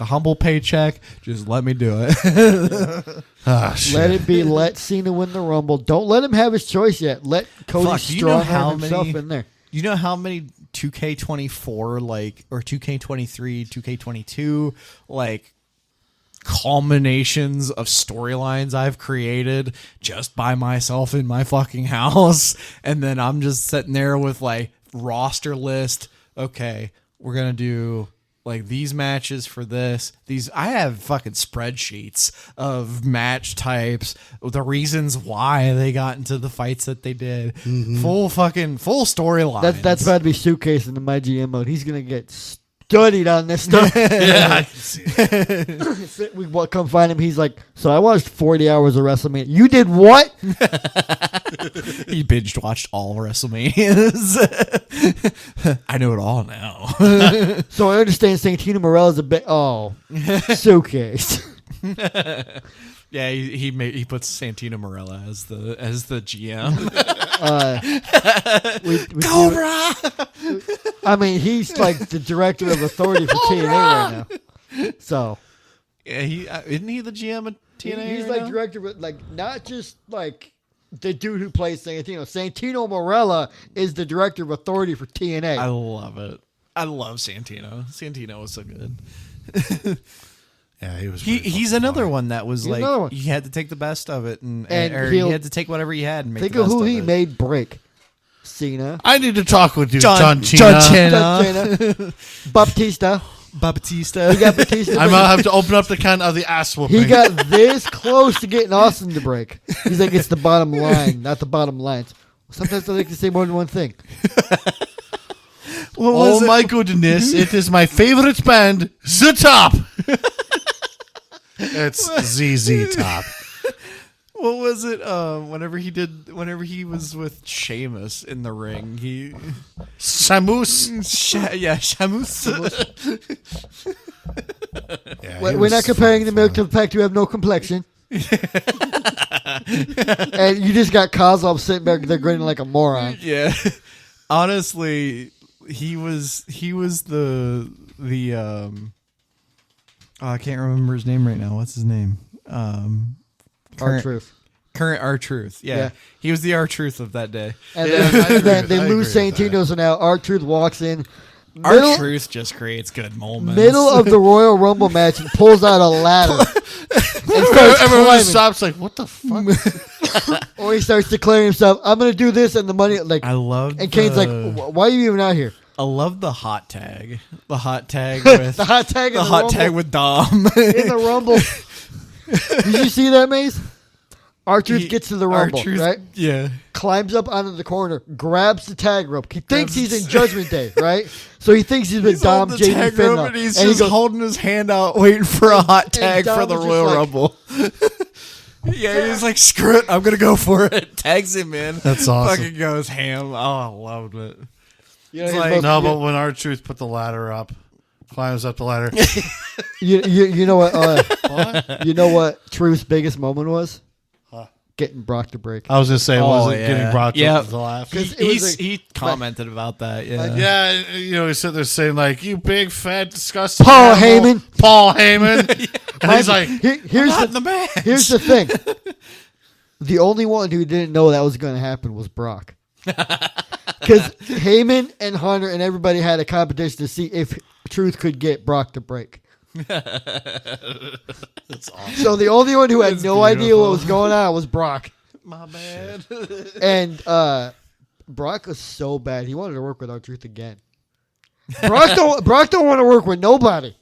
humble paycheck. Just let me do it. Ah, shit. Let it be. Let Cena win the Rumble. Don't let him have his choice yet. Let Cody Fuck, do you know strong how arm himself many- in there. You know how many 2K24 or 2K23, 2K22 culminations of storylines I've created just by myself in my fucking house, and then I'm just sitting there with roster list. Okay, we're gonna do these matches for this. I have fucking spreadsheets of match types, the reasons why they got into the fights that they did. Full storyline. That's about to be suitcasing in my GM mode. He's gonna get studied on this stuff. Yeah, I can see it. We come find him. He's like, so I watched 40 hours of WrestleMania. You did what? He binge watched all WrestleManias. I know it all now. So I understand Santino Morella's a bit. Oh, suitcase. Yeah, he puts Santino Marella as the GM. Cobra. I mean, he's like the director of authority for TNA right now. So Yeah, isn't he the GM of TNA? he's right like now? director, of, not just the dude who plays Santino. Santino Marella is the director of authority for TNA. I love it. I love Santino. Santino was so good. Yeah, he was. He's another one that was He's another one. you had to take the best of it, and And he had to take whatever you had and make Think the of best who of he it. made break. Cena. I need to talk with you, John Cena. Cena. Baptista. Batista. He got Batista. I'm gonna have to open up the can of the ass whooping. He got this close to getting Austin to break. He's like, it's the bottom line, not the bottom lines. Sometimes I like to say more than one thing. Oh my goodness! It is my favorite band, The Top. It's ZZ Top. What was it? Whenever he was with Sheamus in the ring, Shamus. Sheamus. Yeah, We're not comparing the milk to the fact you have no complexion. And you just got Kozlov sitting back there grinning like a moron. Yeah. Honestly, he was the I can't remember his name right now. What's his name? R-Truth. Current R-Truth. Yeah. Yeah. He was the R-Truth of that day. And Yeah, then, I agree then with- they I lose agree with Santino, so now R-Truth walks in. R-Truth just creates good moments. Middle of the Royal Rumble match and pulls out a ladder. And starts Everyone climbing. stops like, what the fuck? Or he starts declaring himself, I'm going to do this, and the money, like, I love and Kane's like, why are you even out here? I love the hot tag. The hot tag with The hot tag in the the hot Rumble. tag with Dom. In the Rumble. Did you see that, Mace? R-Truth gets to the Rumble, R-Truth, right? Yeah. Climbs up onto the corner, grabs the tag rope. He thinks he's in Judgment Day, right? So he thinks he's with Dom, holding the JD, tag Finlaw. rope and he's And he just goes, holding his hand out, waiting for a hot tag Dom for the was just Royal like- Rumble. Yeah, he's like, screw it, I'm gonna go for it. Tags him in. That's awesome. Fucking goes ham. Oh, I loved it. you know, It's he's like- both- No, but when R-Truth put the ladder up, climbs up the ladder. you know what? What? You know what Truth's biggest moment was? Huh. Getting Brock to break. I was going to say, was it getting Brock Yep. to laugh? He- it was like- He commented about that. Yeah. Yeah, you know, he's sitting there saying, like, you big, fat, disgusting Paul animal." Heyman. Paul Heyman. And he's like, Here's Not the in the match. Here's the thing. The only one who didn't know that was going to happen was Brock. Because Heyman and Hunter and everybody had a competition to see if Truth could get Brock to break. that's awesome. So the only one who had That's no idea what beautiful. was going on was Brock. My bad. And Brock was so bad. He wanted to work with R-Truth again. Brock don't want to work with nobody.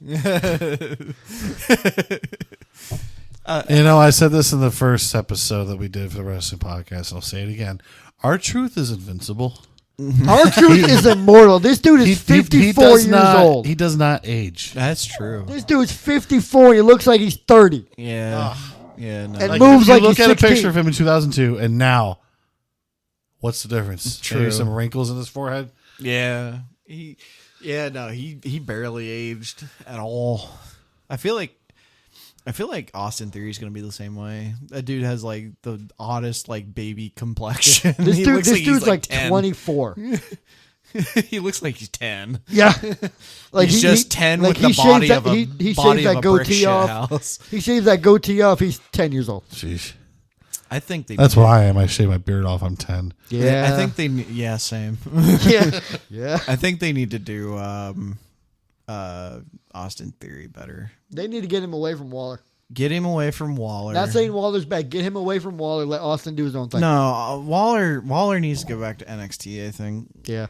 You know, I said this in the first episode that we did for the wrestling podcast, and I'll say it again. R-Truth is invincible. R-Truth is immortal. This dude is 54 does years not, old. He does not age. That's true. This dude's 54. He looks like he's 30. Yeah. Yeah. No. And Like, moves if you like look he's at 16. a picture of him in 2002 and now, what's the difference? True. Maybe some wrinkles in his forehead. Yeah. He barely aged at all. I feel like Austin Theory is gonna be the same way. That dude has like the oddest like baby complexion. This He dude, looks this he's dude's like 10. 24. He looks like he's 10. Yeah, like He's just 10 like with the he body shaves of that, a he body shaves of that a brick goatee shit off. house. He shaves that goatee off. He's 10 years old. Jeez. I think they. That's what I am. I shave my beard off. I'm 10. Yeah, I think they. Yeah, same. Yeah, yeah. I think they need to do Austin Theory better. They need to get him away from Waller. Get him away from Waller. Not saying Waller's bad. Get him away from Waller. Let Austin do his own thing. No, Waller needs to go back to NXT. I think. Yeah.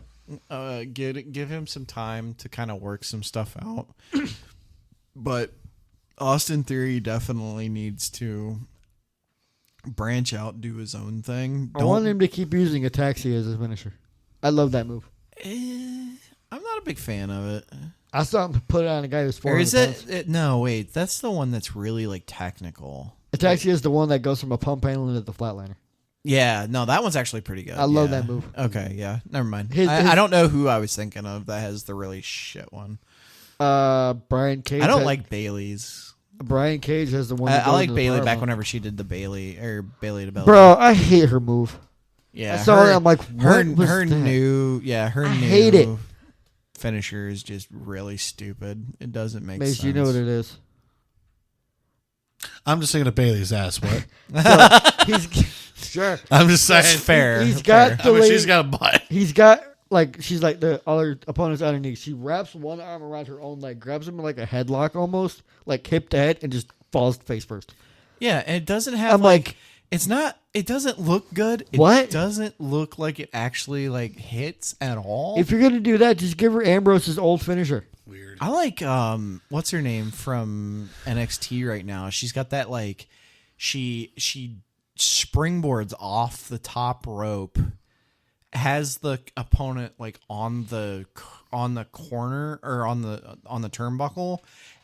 Give him some time to kind of work some stuff out. But Austin Theory definitely needs to branch out, do his own thing. I want him to keep using a taxi as his finisher. I love that move. I'm not a big fan of it. I saw him put it on a guy who's 400 Or is pounds. it? No, wait. That's the one that's really like technical. A taxi is the one that goes from a pump handle into the flatliner. Yeah, no, that one's actually pretty good. I love Yeah. that move. Okay, yeah, never mind. His- I don't know who I was thinking of that has the really shit one. Brian Cage. I don't had- like Bailey's. Brian Cage has the one. I that goes like into the Bailey powerbomb. back whenever she did the Bailey to Belly. Bro, I hate her move. yeah, I saw it. I'm like, her what was that? new I hate it. finisher is just really stupid. It doesn't make Mace, sense. you know what it is. I'm just thinking of Bailey's ass. What? He's sure. I'm just saying. That's fair. He's got I the mean, lady, she's got a butt. He's got like she's like the other opponent's underneath. She wraps one arm around her own leg, grabs him like a headlock almost, like hip to head, and just falls face first. Yeah, and it doesn't have I'm like, it's not. It doesn't look good. It What? doesn't look like it actually like hits at all. if you're gonna do that, just give her Ambrose's old finisher. Weird. I like what's her name from NXT right now? She's got that like she springboards off the top rope, has the opponent like on the corner or on the turnbuckle,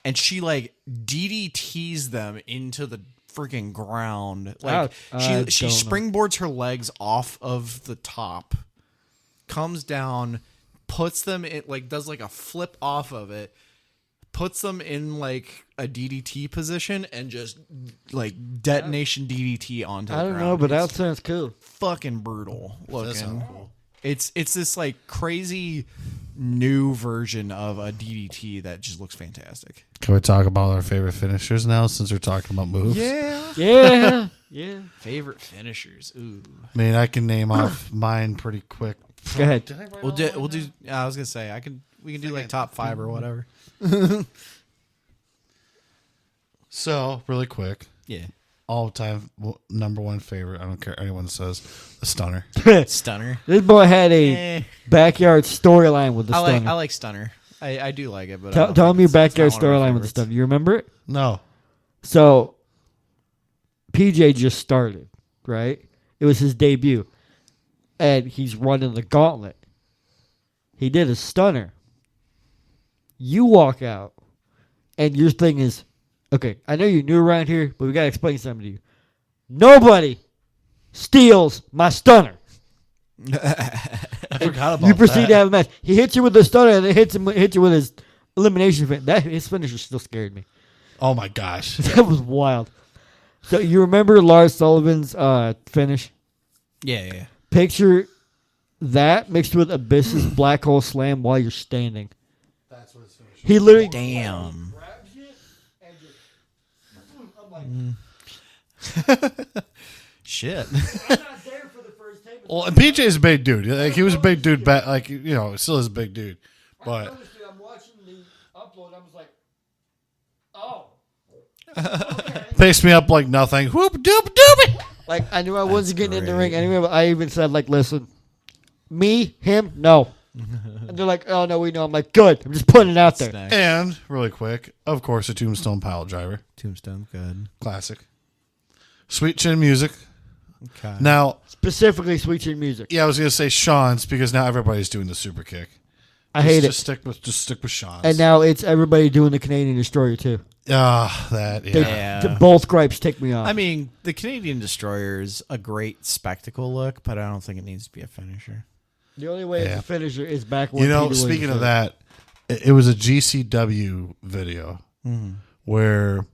and she like DDTs them into the freaking ground. I Like she don't know. springboards her legs off of the top, comes down, puts them in, like does like a flip off of it, puts them in like a DDT position, and just like detonation DDT onto the I don't ground. know, but that It's sounds cool. fucking brutal looking. sounds cool. It's this like crazy new version of a DDT that just looks fantastic. Can we talk about our favorite finishers now since we're talking about moves? Yeah. Yeah, yeah. Favorite finishers. Ooh. I mean, I can name off mine pretty quick. Go ahead. We'll do. I was gonna say we can do like top 5 or whatever. So, really quick, Yeah. all-time number one favorite. I don't care what anyone says. The Stunner. Stunner. This boy had a backyard storyline with the I stunner. like Stunner. I do like it, but I Tell, don't tell think me your it's not backyard one of my storyline with the favorites. stunner. You remember it? No. So, PJ just started, right? It was his debut. And he's running the gauntlet. He did a stunner. You walk out, and your thing is, okay, I know you're new around here, but we got to explain something to you. Nobody steals my stunner. I forgot about You proceed that. to have a match. He hits you with the stunner, and then hits you with his elimination fin. His finisher still scared me. Oh, my gosh. That was wild. So you remember Lars Sullivan's finish? Yeah. Picture that mixed with Abyss's black hole slam while you're standing. That's what it's finished. He literally Damn. grabs you and just. I'm like, Shit. I'm not there for the first tape. Well, and PJ's a big dude. Like, he was a big dude back, like, you know, still is a big dude. But I'm watching the upload. I was like, oh. Okay. paced me up like nothing. Whoop, doop, doopy. Like I knew I wasn't getting in the ring. great. Anyway, I even said like, listen, me, him, no. And they're like, oh no, we know. I'm like, good. I'm just putting it out there. Snack. And, really quick, of course, a Tombstone pile driver. Tombstone. Good. Classic. Sweet Chin Music. Okay. Now, Specifically, Sweet Chin Music. yeah, I was going to say Sean's because now everybody's doing the super kick. I hate Just it. stick with Sean's. And now it's everybody doing the Canadian Destroyer too. That, They- yeah. Yeah. Both gripes take me off. I mean, the Canadian Destroyer is a great spectacle look, but I don't think it needs to be a finisher. the only way Yeah. it's a finisher is back when You know, Peter Williams speaking of did it. that, it was a GCW video where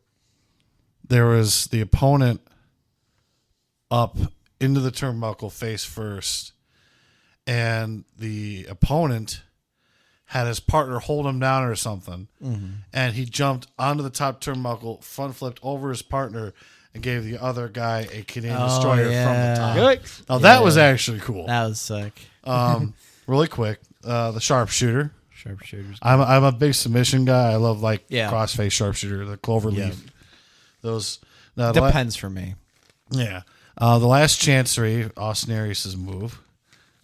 there was the opponent up into the turnbuckle face first, and the opponent had his partner hold him down or something, and he jumped onto the top turnbuckle, front flipped over his partner, and gave the other guy a Canadian Oh, Destroyer yeah. from the top. Yikes. Now that was actually cool. That was sick. Really quick, the sharpshooter. Sharpshooters. I'm a big submission guy. I love like Yeah. crossface sharpshooter, the clover Yeah. leaf. Those the la- Depends for me. yeah. The last chancery, Austin Aries' move.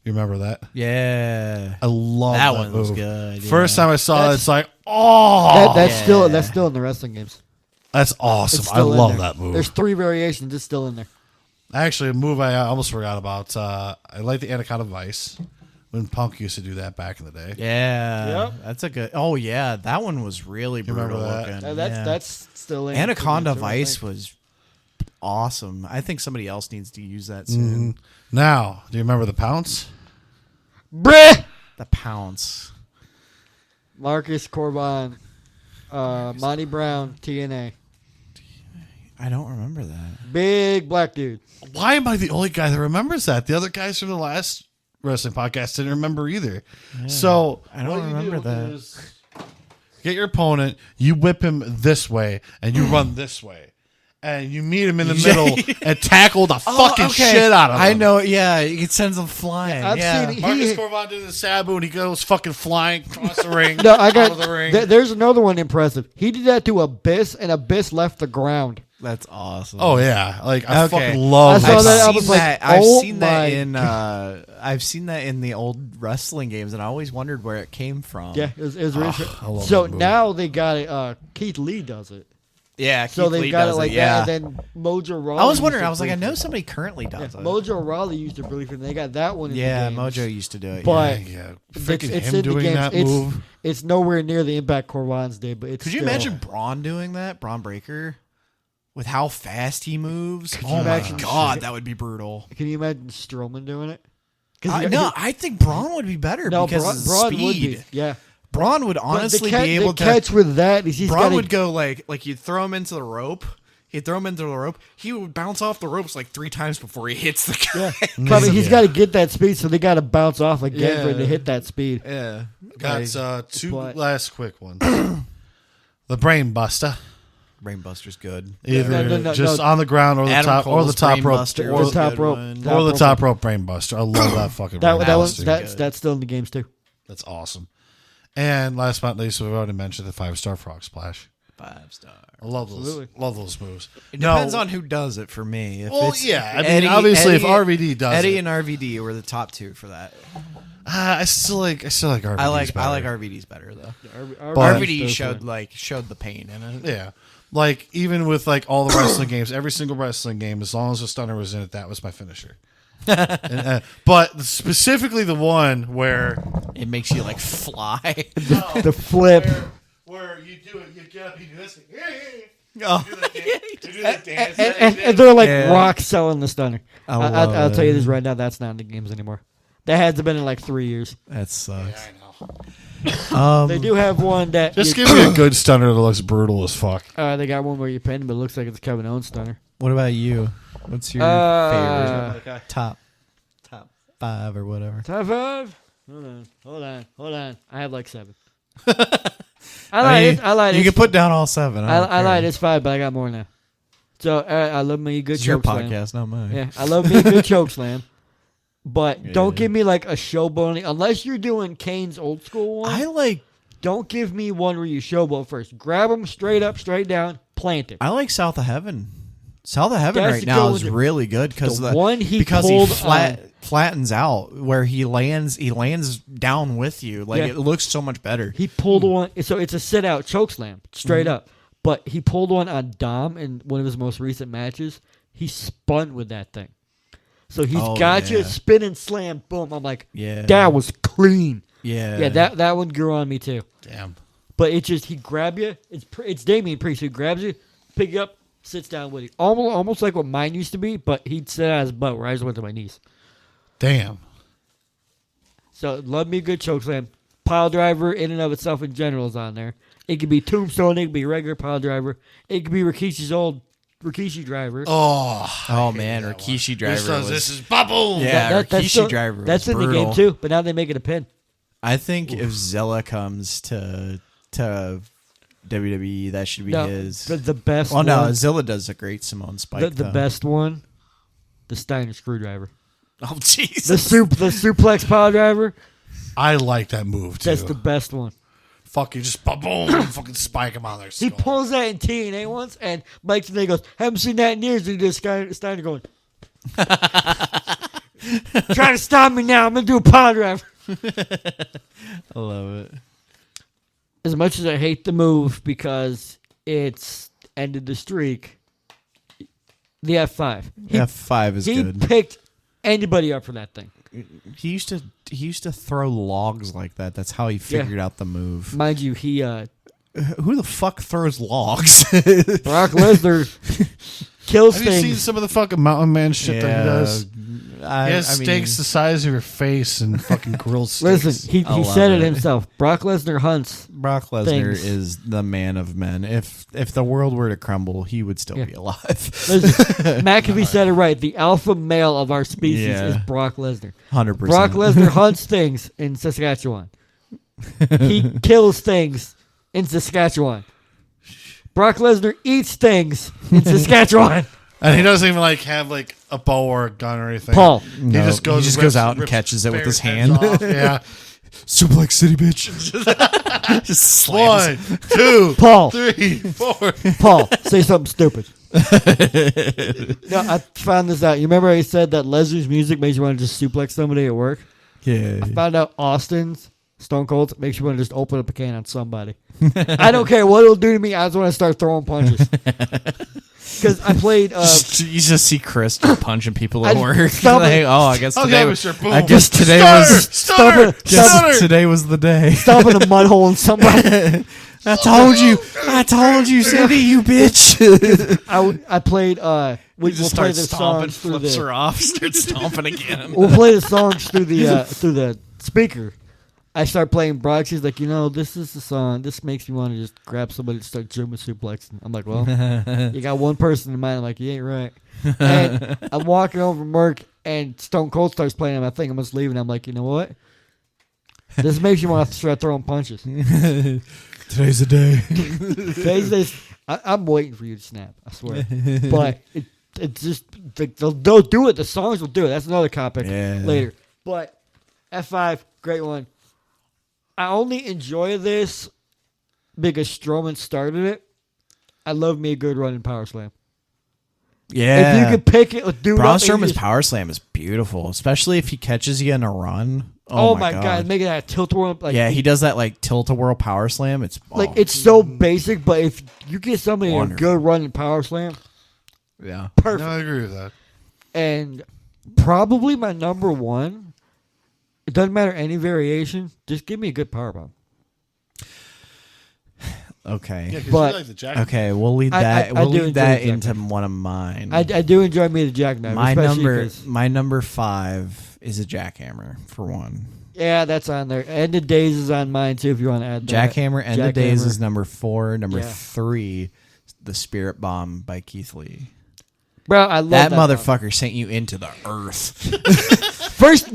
You remember that? Yeah. I love that, That one move. was good, First yeah. time I saw it, That's- it's like, oh, That's still in the wrestling games. that's awesome. It's I still in love there. that move. There's 3 variations. It's still in there. Actually, a move I almost forgot about. I like the Anaconda Vice when Punk used to do that back in the day. Yeah. Yep. That's a good. Oh yeah, that one was really remember brutal that? looking. That's Yeah. still in. Anaconda It's a Vice thing. was awesome. I think somebody else needs to use that soon. Now, do you remember the Pounce? Bruh! The Pounce. Marcus Corbin, Monty Brown, TNA. I don't remember that. Big black dude. Why am I the only guy that remembers that? The other guys from the last wrestling podcast didn't remember either. So I don't what you remember do that. is get your opponent, you whip him this way, and you run this way, and you meet him in the middle and tackle the fucking shit out of him. I know. Yeah, it sends them flying. I've yeah. seen it. Marcus He- Corbin did the Sabu, and he goes fucking flying across the ring. No, I got. out of the ring. There's another one impressive. He did that to Abyss, and Abyss left the ground. That's awesome. Oh yeah, like I Okay. fucking love I saw that. that, I I've was seen like, that. I've oh seen that my in. I've seen that in the old wrestling games, and I always wondered where it came from. Yeah, it was really I love so that move. now they got it. Keith Lee does it. yeah. So Keith they Lee got it does like yeah. that, and then Mojo Rawley. I was used wondering. to I was like, I know briefly- somebody currently does it. Mojo Rawley used to briefly, and they got that one. In Yeah, the games. Mojo used to do it. But yeah, it's, freaking it's him in the doing games. that move. It's nowhere near the impact Corbin's did, but it's. Could you still- imagine Braun doing that? Braun Breaker. with how fast he moves. you Oh my imagine- god, that would be brutal. Can you imagine Strowman doing it? No, I think Braun would be better no, because of his Braun speed. would be. Yeah. Braun would But honestly the be able to. catch with that is he's Braun got would go like you'd throw him into the rope. He'd throw him into the rope. He would bounce off the ropes like 3 times before he hits the guy. Yeah. Probably he's got to get that speed, so they got to bounce off again for him to Yeah. hit that speed. Yeah. Got two But- last quick ones. The Brain Buster, Brainbuster's good. either No, just no. on the ground or the Adam top Cole's or the top rope, Brainbuster Or was the a top good rope. one. Top or the rope. top rope Brain Buster. I love that fucking. That Brain one's Buster. that's still in the games too. That's awesome. And last but not least, we've already mentioned the 5-star frog splash. 5-star. I love those. Absolutely. Love those moves. It depends on who does it for me. If Well, it's yeah. I mean, obviously, if RVD does Eddie it, and RVD were the top 2 for that. I still like RVD. I like RVD's better though. But- RVD showed the pain in it. Yeah. Like even with like all the wrestling games, every single wrestling game, as long as the stunner was in it, that was my finisher. But specifically the one where It makes you like fly. The flip. where you do it, you get up, you do this, Oh. you do that dance, And they're like Yeah. rock selling the stunner. I love I'll tell you it. this right now. That's not in the games anymore. That hasn't been in like 3 years. That sucks. I know. They do have one that Just you- give me a good stunner that looks brutal as fuck. they got one where you pin, but it looks like it's Kevin Owens stunner. What about you? What's your favorite top 5 or whatever? Top 5. Hold on. I have like 7. I lied. You It's- can put down all 7. I lied. It's 5, but I got more now. So I love me a good It's your choke slam. podcast, not mine. Yeah, I love me a good choke slam. But Yeah. don't give me like a showboating unless you're doing Kane's old school one. I like Don't give me one where you showboat first. Grab him straight up, straight down, plant him. South of Heaven. South of Heaven That's right now good is with it. really good because The one he because pulled flattens out where he lands down with you. Like Yeah. it looks so much better. He pulled one, so it's a sit out choke slam, straight Mm-hmm. up. But he pulled one on Dom in one of his most recent matches. He spun with that thing. So he's Oh, got you yeah. spin and slam, boom. I'm like, Yeah. that was clean. Yeah. Yeah, that one grew on me too. Damn. But it just, he grab you. It's Damian Priest who grabs you, pick you up, sits down with you. Almost like what mine used to be, but he'd sit on his butt where I just went to my knees. Damn. So love me a good choke slam. Pile driver in and of itself in general is on there. It could be tombstone, it could be regular pile driver. It could be Rikishi's old Rikishi driver. Oh man, Rikishi driver. This does was- this is bubble. Yeah, that's Rikishi still- driver. That's was in the brutal. game too, but now they make it a pin. I think if Zilla comes to WWE, that should be No, his. the best Well, no, one, Zilla does a great Simone Spike. the though. best one, the Steiner screwdriver. Oh Jesus! The suplex pile driver, I like that move too. that's the best one. Fucking just boom, fucking spike him on there. He pulls that in TNA once, and Mike today goes, haven't seen that in years. And just Steiner going, trying to stop me now. I'm going to do a pile driver. I love it. As much as I hate the move because it's ended the streak, the F5. F5 is He good. picked anybody up for that thing. He used to throw logs like that. That's how he figured out the move. Mind you, he Who the fuck throws logs? Brock Lesnar kills Have you seen things. some of the fucking mountain man shit that he does? I, He has steaks the size of your face and fucking grilled steaks. Listen, he I said love it it. himself. Brock Lesnar hunts. Brock Lesnar things. is the man of men. If the world were to crumble, he would still Yeah. be alive. Listen, McAfee said it right. The alpha male of our species Yeah. is Brock Lesnar. 100%. Brock Lesnar hunts things in Saskatchewan. He kills things in Saskatchewan. Brock Lesnar eats things in Saskatchewan. And he doesn't even like have like a bow or a gun or anything. Paul. He No, just goes, he just rips- goes out and rips catches it with bears' his heads hand. off. Yeah. Suplex City, bitch. Just slams. 1, 2, Paul. 3, 4. Paul, say something stupid. No, I found this out. You remember I said that Lesnar's music makes you want to just suplex somebody at work? Yeah. I found out Austin's Stone Cold makes you want to just open up a can on somebody. I don't care what it'll do to me. I just want to start throwing punches. Because I played. You just see Chris just punching people at I- work. stop Like, it. I guess today. Mr. Boom. I guess today Stunner! was. Guess today was the day. stomping a mud hole in somebody. I told you, Cindy, you bitch. I played. We We'll just play start the stomping, songs through flips the. her off, start stomping again. We'll play the songs through the speaker. I start playing Brock. She's like, this is the song. This makes me want to just grab somebody and start German suplexing. I'm like, well, you got one person in mind. I'm like, you ain't right. And I'm walking over from work, and Stone Cold starts playing. And I think I'm just leaving. I'm like, you know what? This makes you want to start throwing punches. Today's the day. I'm waiting for you to snap. I swear. But it's just they'll do it. The songs will do it. That's another topic later. But F5, great one. I only enjoy this because Strowman started it. I love me a good running power slam. Yeah. If you could pick it, do Braun it. Strowman's power slam is beautiful, especially if he catches you in a run. Oh my god, making that tilt whirl. Like, yeah, he does that like tilt-a-whirl power slam. It's it's so basic, but if you get somebody a good running power slam, yeah, perfect. No, I agree with that. And probably my number one. It doesn't matter any variation. Just give me a good power bomb. Okay. Yeah, 'cause But- you like the jack. Okay, we'll lead I- that. I we'll do lead that enjoy into one of mine. I do enjoy me the jackknife. my number 5 is a jackhammer for one. Yeah, that's on there. End of Days is on mine too. If you want to add that. Jackhammer End of Days Jackhammer. is number 4. Number Yeah. 3, The Spirit Bomb by Keith Lee. Bro, I love That that motherfucker sent you into the earth. First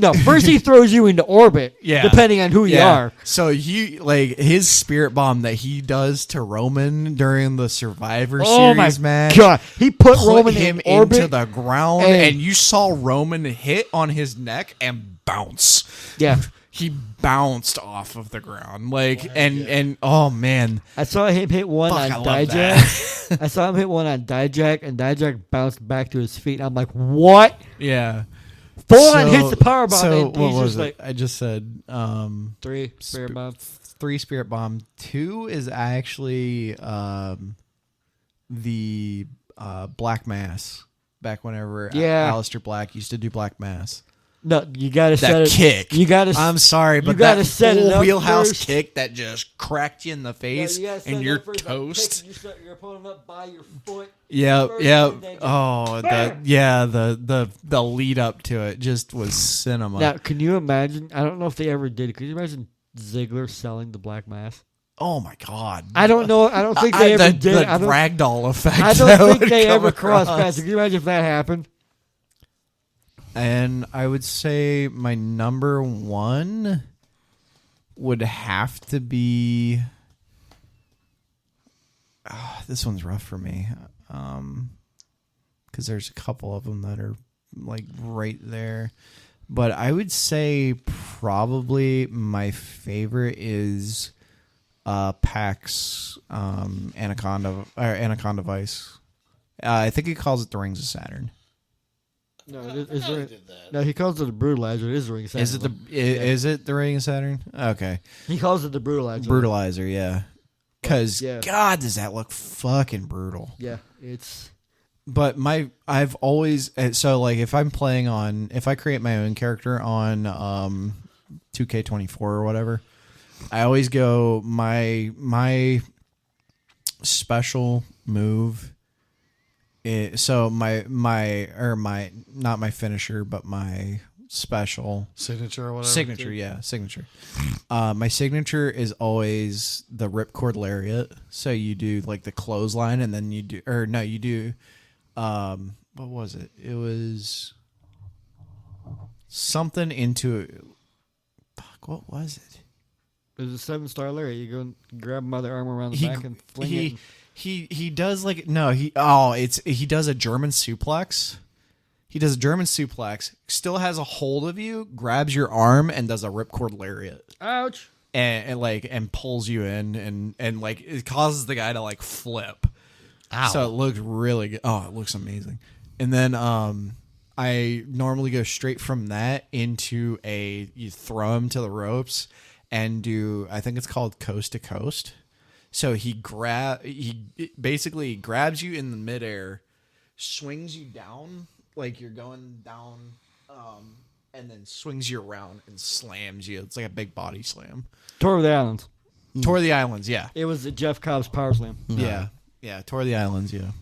he throws you into orbit. Yeah. Depending on who you are. So his spirit bomb that he does to Roman during the Survivor Oh my Series match. god! He put Put Roman him in orbit. into the ground, and- and you saw Roman hit on his neck and bounce. Yeah, He bounced off of the ground, and oh man, I saw him hit one Fuck, I on love Dijak. I saw him hit one on Dijak, and Dijak bounced back to his feet. I'm like, what? yeah. Full on hits the power bomb. So and what he's was just it? like I just said 3 spirit bomb. 3 spirit bomb. 2 is actually the Black Mass. Back whenever Yeah. Aleister Black used to do Black Mass. No, you gotta set That it. kick. You gotta. I'm sorry, but gotta that set it full up wheelhouse first. kick that just cracked you in the face and you're toast. You set your opponent up by your foot. Yep, first, yep. and then just Oh, bam! the lead up to it just was cinema. Now, can you imagine? I don't know if they ever did. Could you imagine Ziggler selling the Black Mass? Oh my god. I don't know. I don't think they ever did. The I don't, ragdoll effect. I that don't think would they come ever crossed across. paths. Can you imagine if that happened? And I would say my number 1 would have to be. This one's rough for me, because there's a couple of them that are like right there. But I would say probably my favorite is PAX Anaconda Vice. I think he calls it the Rings of Saturn. No, no, he calls it the Brutalizer. It is the Ring of Saturn. Is it is it the Ring of Saturn? Okay, He calls it the Brutalizer. Brutalizer, yeah. Because Yeah. God, does that look fucking brutal? Yeah, it's. But I've always so like if I create my own character on 2K24 or whatever, I always go my special move. So my not my finisher, but my special Signature or whatever. signature. My signature is always the ripcord lariat. So you do like the clothesline, and then you do what was it? It was something into. Fuck, what was it? There's a 7-star lariat. You go and grab him by the arm around the back and fling it. He does like no he does a German suplex. He does a German suplex, still has a hold of you, grabs your arm, and does a ripcord lariat, Ouch. and pulls you in, and like it causes the guy to like flip. Ow. So it looked really good. Oh, it looks amazing. And then I normally go straight from that into you throw him to the ropes, and do, I think it's called Coast to Coast. So he basically grabs you in the midair, swings you down like you're going down, and then swings you around and slams you. It's like a big body slam. Tour of the Islands. Tour of the Islands, yeah. It was Jeff Cobb's Power Slam. Yeah. Yeah, Tour of the Islands, yeah.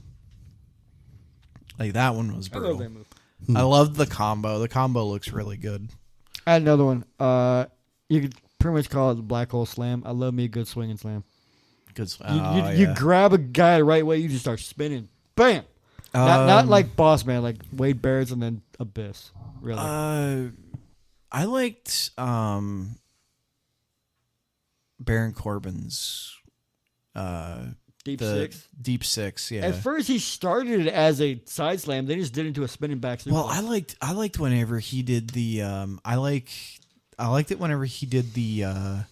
Like that one was I love brutal. that move. I loved the combo. The combo looks really good. I had another one. You could pretty much call it the Black Hole Slam. I love me a good swing and slam. Good. You grab a guy the right way, you just start spinning. Bam! Not like Boss Man, like Wade Barrett's and then Abyss. Really. I liked Baron Corbin's Deep Six. Deep Six, yeah. At first, he started it as a side slam, then he just did it into a spinning back suplex. Well, I liked whenever he did the I liked it whenever he did the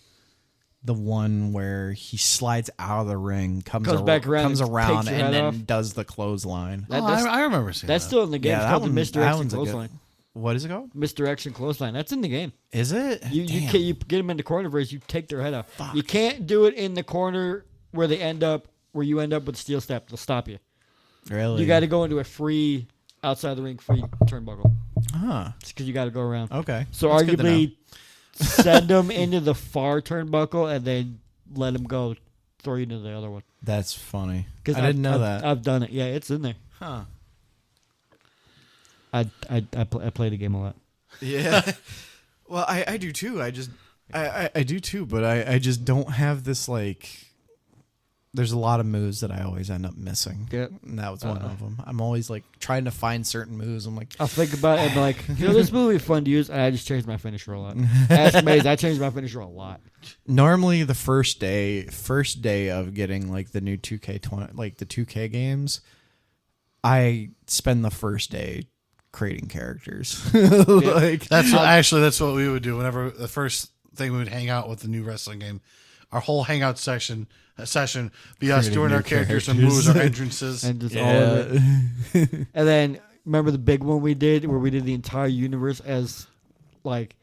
one where he slides out of the ring, comes back around, comes around, takes your and head then off. does the clothesline. I remember seeing That's that. still in the game. It's called the Misdirection Clothesline. What is it called? Misdirection Clothesline. That's in the game. Is it? You Damn. you get them in the corner versus you take their head off. You can't do it in the corner where you end up with steel step. They'll stop you. Really? You got to go into a free outside the ring free turnbuckle. Huh. It's because you got to go around. Okay. So That's good to know. arguably send them into the far turnbuckle and then let them go, throw you into the other one. That's funny. I 'Cause didn't know that. I've done it. Yeah, it's in there. Huh. I play the game a lot. Yeah. Well, I do too. I do too, but I just don't have this like. There's a lot of moves that I always end up missing. Yep. And that was one of them. I'm always like trying to find certain moves. I'm like, I'll think about it and be like, this movie would be fun to use, and I just changed my finisher a lot. Ask Maze, I changed my finisher a lot. normally the first day of getting like the new 2K20, like the 2K games, I spend the first day creating characters. Like That's what we would do whenever the first thing we would hang out with the new wrestling game. Our whole hangout session be us Creating doing new our characters and characters. moves, our entrances. And just all of it. And then, remember the big one we did where we did the entire universe as, like,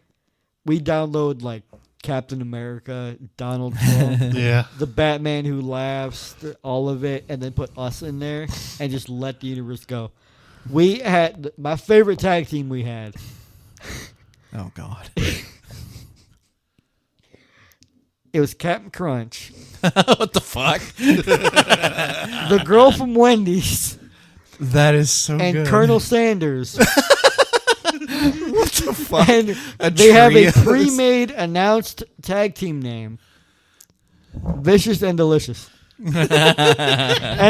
we download, like, Captain America, Donald Trump, Yeah. the Batman Who Laughs, all of it, and then put us in there and just let the universe go. We had, my favorite tag team we had. oh god. It was Captain Crunch, What the fuck? the girl from Wendy's, That is so and good. Colonel Sanders. What the fuck? And A they have a trios. pre-made announced tag team name, Vicious and Delicious. And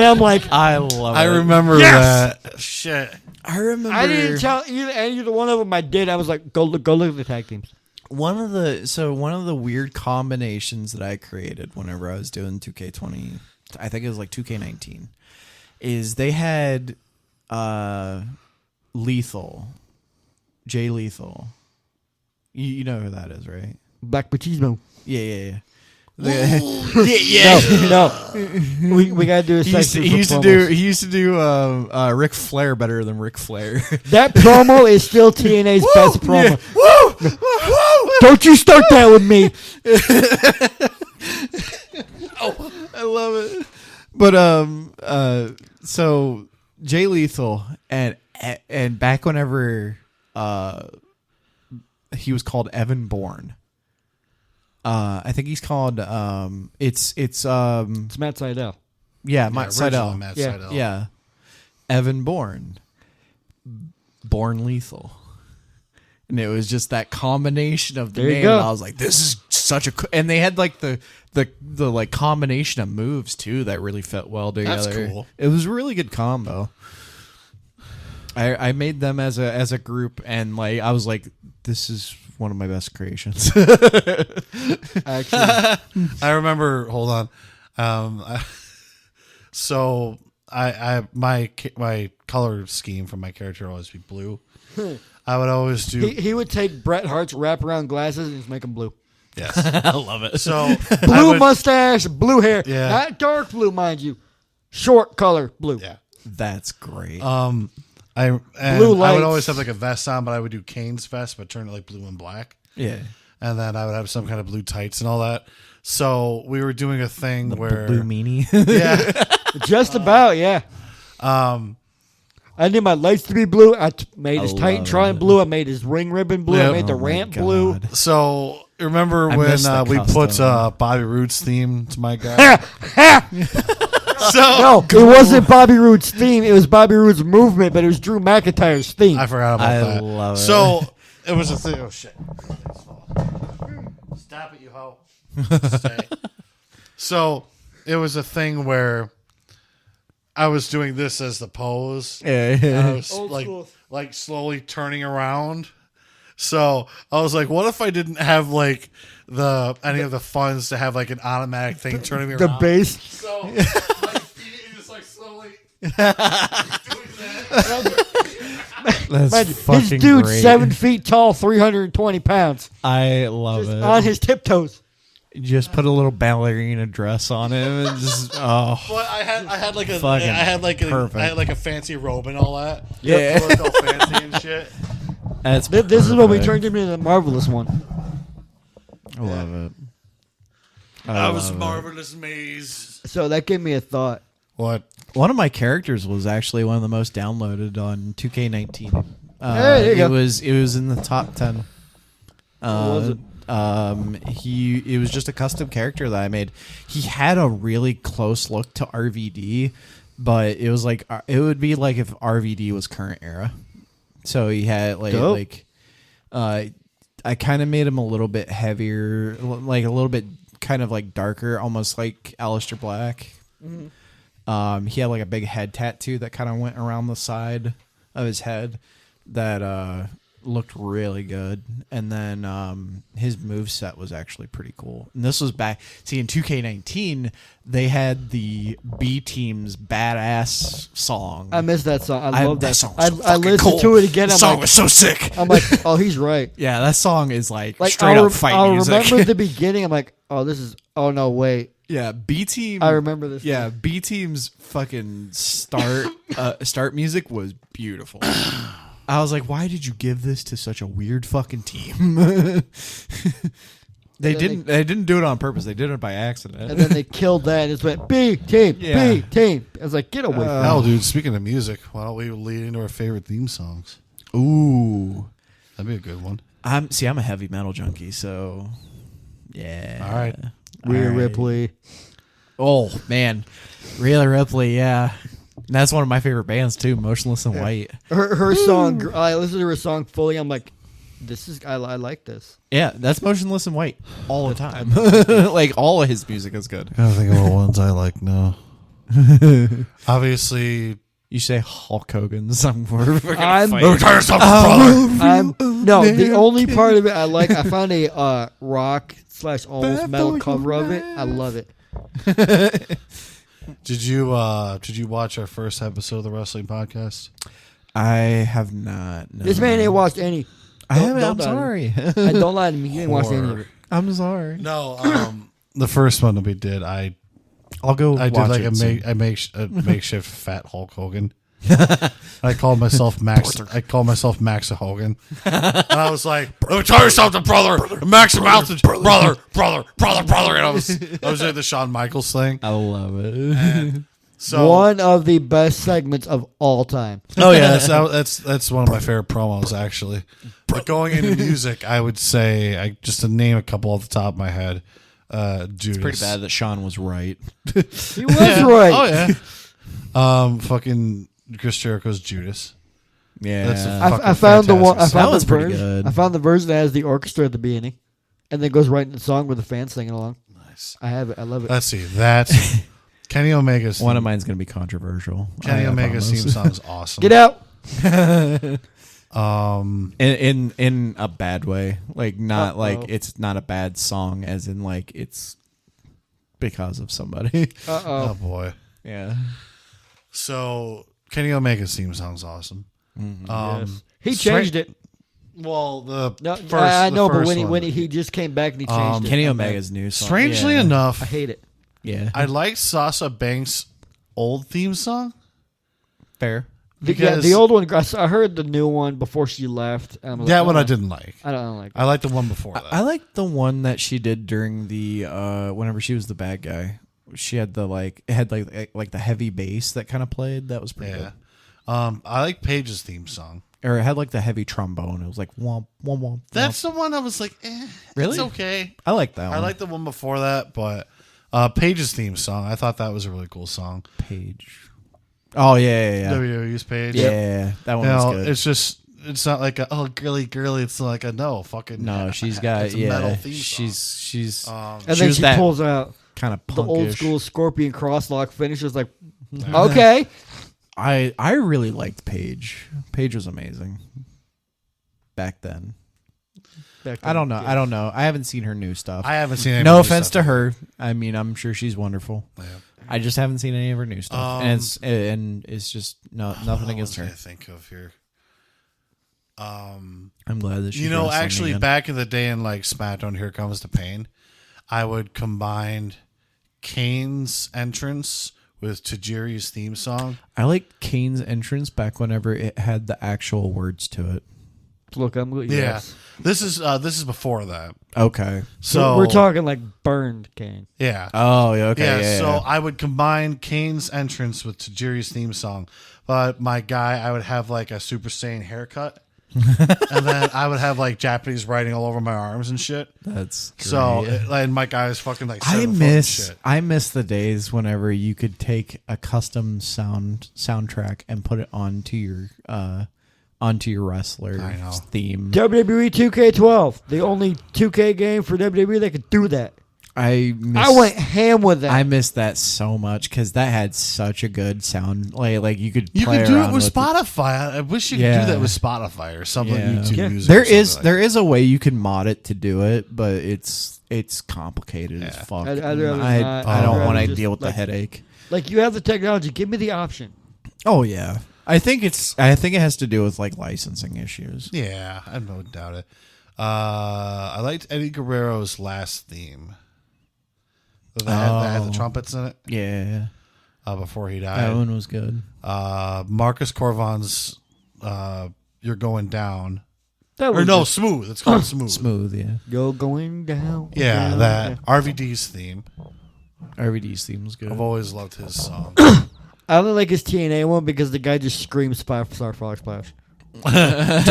I'm like, I love I it. remember Yes! that. Shit. I remember I didn't tell either one of them. I did. I was like, go look at the tag teams. one of the weird combinations that I created whenever I was doing 2K20, I think it was like 2K19, is they had Lethal, Jay Lethal. You know who that is, right? Black Machismo. Yeah. No. We gotta do a He section. used for to do promos. he used to do Ric Flair better than Ric Flair. That promo is still TNA's best promo. Yeah. Woo! Don't you start that with me. I love it. But so Jay Lethal and back whenever he was called Evan Bourne. I think he's called it's It's Matt Sydal. yeah, Matt Original Sydal. Matt Yeah. Sydal. Yeah. Evan Bourne. Born Lethal. And it was just that combination of the There you name. go. And I was like, this is such a and they had like the like combination of moves too that really fit well together. That's cool. It was a really good combo. I made them as a group and like I was like, this is one of my best creations. Actually, I remember. Hold on. So my color scheme for my character would always be blue. I would always do. he would take Bret Hart's wraparound glasses and just make them blue. Yes. I love it. So Blue mustache, blue hair. Yeah. Not dark blue, mind you. Short color, blue. Yeah. That's great. Blue Blue I would lights. always have like a vest on, but I would do Kane's vest, but turn it like blue and black. yeah. and then I would have some kind of blue tights and all that. So we were doing a thing where Blue meanie. yeah. Just about, yeah. I need my lights to be blue. I made his Titantron blue. I made his ring ribbon blue. I Yep. made the Oh my ramp blue. God. So remember I when missed the we put custom. Bobby Roode's theme to my guy? So No, it wasn't Bobby Roode's theme. It was Bobby Roode's movement, but it was Drew McIntyre's theme. I forgot about I that. love it. So it was a thing. Oh shit! Stop it, you hoe! Stay. So it was a thing where I was doing this as the pose. And I was Old school. like slowly turning around. So I was like, what if I didn't have like any of the funds to have like an automatic thing turning me The around? bass. So my feet just like slowly doing that. That's Man, fucking his dude's great. 7 feet tall, 320 pounds, I love just it. on his tiptoes. Just put a little ballerina dress on him and just But I had like a Fucking I had like perfect. a fancy robe and all that. Yeah. It looked all fancy and shit. that's This is what we perfect. turned him into the marvelous one. I love it. I was love it. marvelous maze. So that gave me a thought. What? One of my characters was actually one of the most downloaded on 2K19. Hey, there you go. It was in the top 10. was it? It was just a custom character that I made. He had a really close look to RVD, but it was like it would be like if RVD was current era. So he had Dope. I kind of made him a little bit heavier, like a little bit kind of like darker, almost like Aleister Black. He had like a big head tattoo that kind of went around the side of his head that looked really good. And then his moveset was actually pretty cool. And this was back, see, in 2K19, they had the B Team's Badass song. I missed that song. I love that song. song. Was so I fucking listened cool. to it again. The I'm song like, was so sick. I'm like, oh, he's right. Yeah, that song is like, Like straight up fight I'll music. remember the beginning. I'm like, oh, this is. Oh no, wait. Yeah, B Team. I remember this. Yeah, B Team's fucking start music was beautiful. I was like, why did you give this to such a weird fucking team? They didn't do it on purpose. They did it by accident. And then they killed that and just went B team, Yeah. B team. I was like, get away. from Hell, dude. Speaking of music, why don't we lead into our favorite theme songs? Ooh. That'd be a good one. I'm a heavy metal junkie, so yeah. All right. Rhea All right. Ripley. Oh man, Rhea Ripley, yeah. And that's one of my favorite bands too, Motionless in White. Her song. I listened to her song fully. I'm like, this is. I like this. Yeah, that's Motionless in White all the time. Like all of his music is good. I gotta think of what ones I like now. Obviously, You say Hulk Hogan's song we're gonna I'm- fight. retire something, brother. I'm no. The only part of it I like. I found a rock / almost metal cover of it. I love it. Did you watch our first episode of the wrestling podcast? I have not. No. This man ain't watched any. I haven't. I'm don't lie to me. sorry. I don't lie to me. You ain't watched any of it. I'm sorry. No. The first one that we did, I I'll go. did watch like it a soon. makeshift fat Hulk Hogan. I called myself Max. I called myself Max Hogan, and I was like, "Let me tell you something, brother. Max Mountain, brother. And I was doing the Shawn Michaels thing. I love it. And so, One of the best segments of all time. oh yeah, that's one of my favorite promos actually. But going into music, I would say just to name a couple off the top of my head, Judas. It's pretty bad that Sean was right. He was right. Oh yeah. Fucking Chris Jericho's Judas. Yeah, That's a I fucking found the one. I fantastic That found was the pretty version. good. I found the version that has the orchestra at the beginning, and then goes right into the song with the fans singing along. Nice. I have it. I love it. Let's see. That's Kenny Omega's. one of mine's gonna be controversial. Kenny I Omega's promise. theme song is awesome. Get out. in a bad way, like not like Uh-oh. it's not a bad song, as in like it's because of somebody. Uh Oh oh. boy. Yeah. So Kenny Omega's theme song's awesome. He changed it. Well, the No, first, I the know, but first when one. he just came back and he changed it. Kenny I'm mad. Omega's new song. Strangely yeah. I enough, hate it. Yeah, I like Sasha Banks' old theme song, fair. Because the old one. I heard the new one before she left. And I'm like, that one I "Oh, didn't like. I don't like. I liked the one before that. I like the one that she did during the whenever she was the bad guy. She had the it had like the heavy bass that kind of played. That was pretty Yeah. good. I like Paige's theme song. Or it had like the heavy trombone. It was like womp womp womp. That's womp. the one I was like, Really? it's okay. I like that one. I like the one before that, but Paige's theme song, I thought that was a really cool song. Page. Oh yeah. WWE's Paige. Yeah, that one You was know, good. it's not like a girly. It's like a no fucking. No, she's got it's a metal yeah. theme song. She's And she then was she that pulls out kind of the old punkish. school Scorpion crosslock finish. It's like, okay. I really liked Paige. Paige was amazing back then. I don't know. I don't know. I haven't seen her new stuff. I haven't seen any No of offense stuff. to her. I mean, I'm sure she's wonderful. Yeah. I just haven't seen any of her new stuff, and it's just nothing What against was her. I think of here. I'm glad that she. You know, actually, back in the day in like SmackDown, Here Comes the Pain, I would combine Kane's entrance with Tajiri's theme song. I liked Kane's entrance back whenever it had the actual words to it. Look, I'm Yeah, yes. this is before that. Okay. So we're talking like burned Kane. Yeah. Oh, yeah. Okay. Yeah, Yeah. so yeah. I would combine Kane's entrance with Tajiri's theme song. But my guy, I would have like a Super Saiyan haircut. And then I would have like Japanese writing all over my arms and shit. That's great. So, and my guy was fucking like I 7 foot and miss shit. the days whenever you could take a custom soundtrack and put it onto your wrestler I know. theme. WWE 2K12, the only 2K game for WWE that could do that. I went ham with that. I miss that so much because that had such a good sound. Like you could You play could do around it with it. Spotify. I wish you could Yeah. do that with Spotify or something. Yeah. YouTube Yeah. music. There or something is like there is a way you can mod it to do it, but it's complicated as Yeah. fuck. I'd rather not. I I'd don't rather want to just, deal with the like- headache. Like, you have the technology. Give me the option. Oh yeah, I think it has to do with like licensing issues. Yeah, I don't doubt it. I liked Eddie Guerrero's last theme. That had the trumpets in it Yeah, before he that died. one was good. Marcus Corvon's You're Going Down. That Or was no, just, Smooth. It's called Smooth. Smooth, yeah. you're going down. Yeah, down, that. down. RVD's theme. RVD's theme was good. I've always loved his song. I only like his TNA one because the guy just screams five-star frog splash.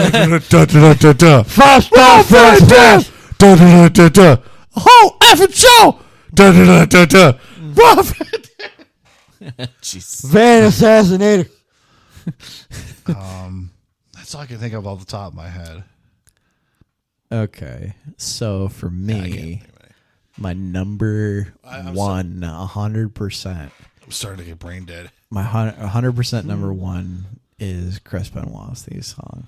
Da-da-da-da-da-da. Five-star frog splash! Da-da-da-da-da. Oh, effing show! Da-da-da-da-da. Profit! Jeez. Van Assassinator. That's all I can think of off the top of my head. Okay, so for I can't me, think of any. my number I'm one, 100%. I'm starting to get brain dead. My 100% number one is Chris Benoit's theme song.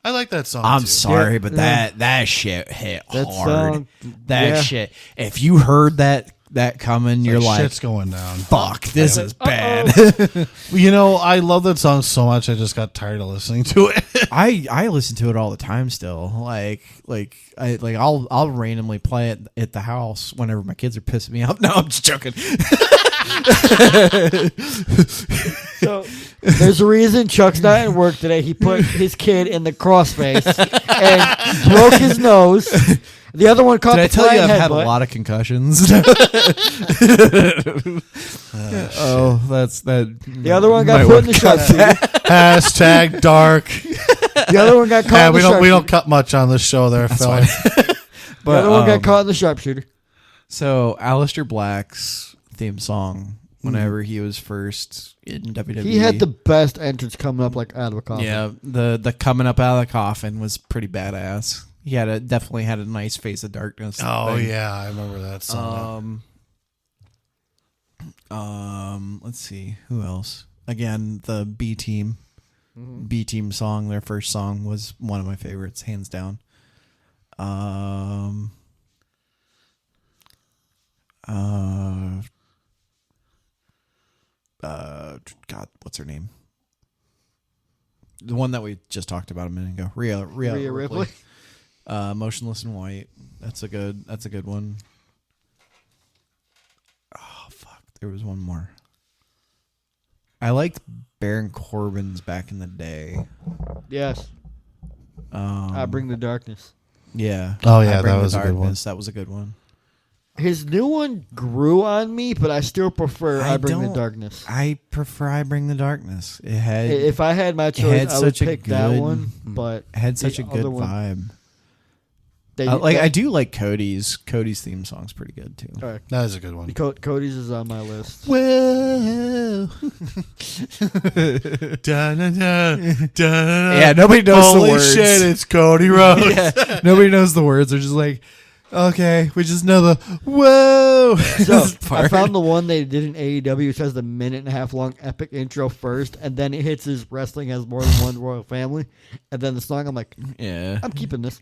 I like that song. I'm too. sorry, but yeah. that shit hit That hard. song, That yeah. shit. If you heard that coming, you're like, shit's going down. "Fuck, this is bad." You know, I love that song so much. I just got tired of listening to it. I listen to it all the time still. I'll randomly play it at the house whenever my kids are pissing me off. No, I'm just joking. So there's a reason Chuck's not at work today. He put his kid in the crossface and broke his nose. The other one caught Did I the tell you flying I've had a headbutt. lot of concussions? Oh, that's that. The other one got might put in wanna the cut sharpshooter. Hashtag dark. The other one got caught Yeah, in the we sharpshooter. don't cut much on this show there, fella. The But other one got caught in the sharpshooter. So Aleister Black's theme song, whenever he was first in WWE, He had the best entrance coming up like out of a coffin. yeah the coming up out of the coffin was pretty badass. He definitely had a nice face of darkness. Oh thing. yeah, I remember that song. Let's see who else. Again, the B Team, B Team song. Their first song was one of my favorites, hands down. God, what's her name? The one that we just talked about a minute ago, Rhea Ripley. Motionless in White. That's a good one. Oh fuck, there was one more. I liked Baron Corbin's back in the day. Yes. I Bring the Darkness. Yeah. Oh, yeah, I Bring that the was a good one. Darkness. That was a good one. His new one grew on me, but I still prefer I Bring the don't- Darkness. I prefer I Bring the Darkness. It had If I had my had choice, I would such a pick that good- one. But had such the a good other one- vibe. they- I do like Cody's. Cody's theme song's pretty good too. all right. That is a good one. Cody's is on my list. Well, Yeah, nobody knows Holy the words. shit, it's Cody Rhodes. Yeah, nobody knows the words. They're just like, okay, we just know the whoa. So I found the one they did in AEW, which has the 1.5-minute long epic intro first, and then it hits his wrestling has more than one royal family, and then the song. I'm like, Yeah. I'm keeping this.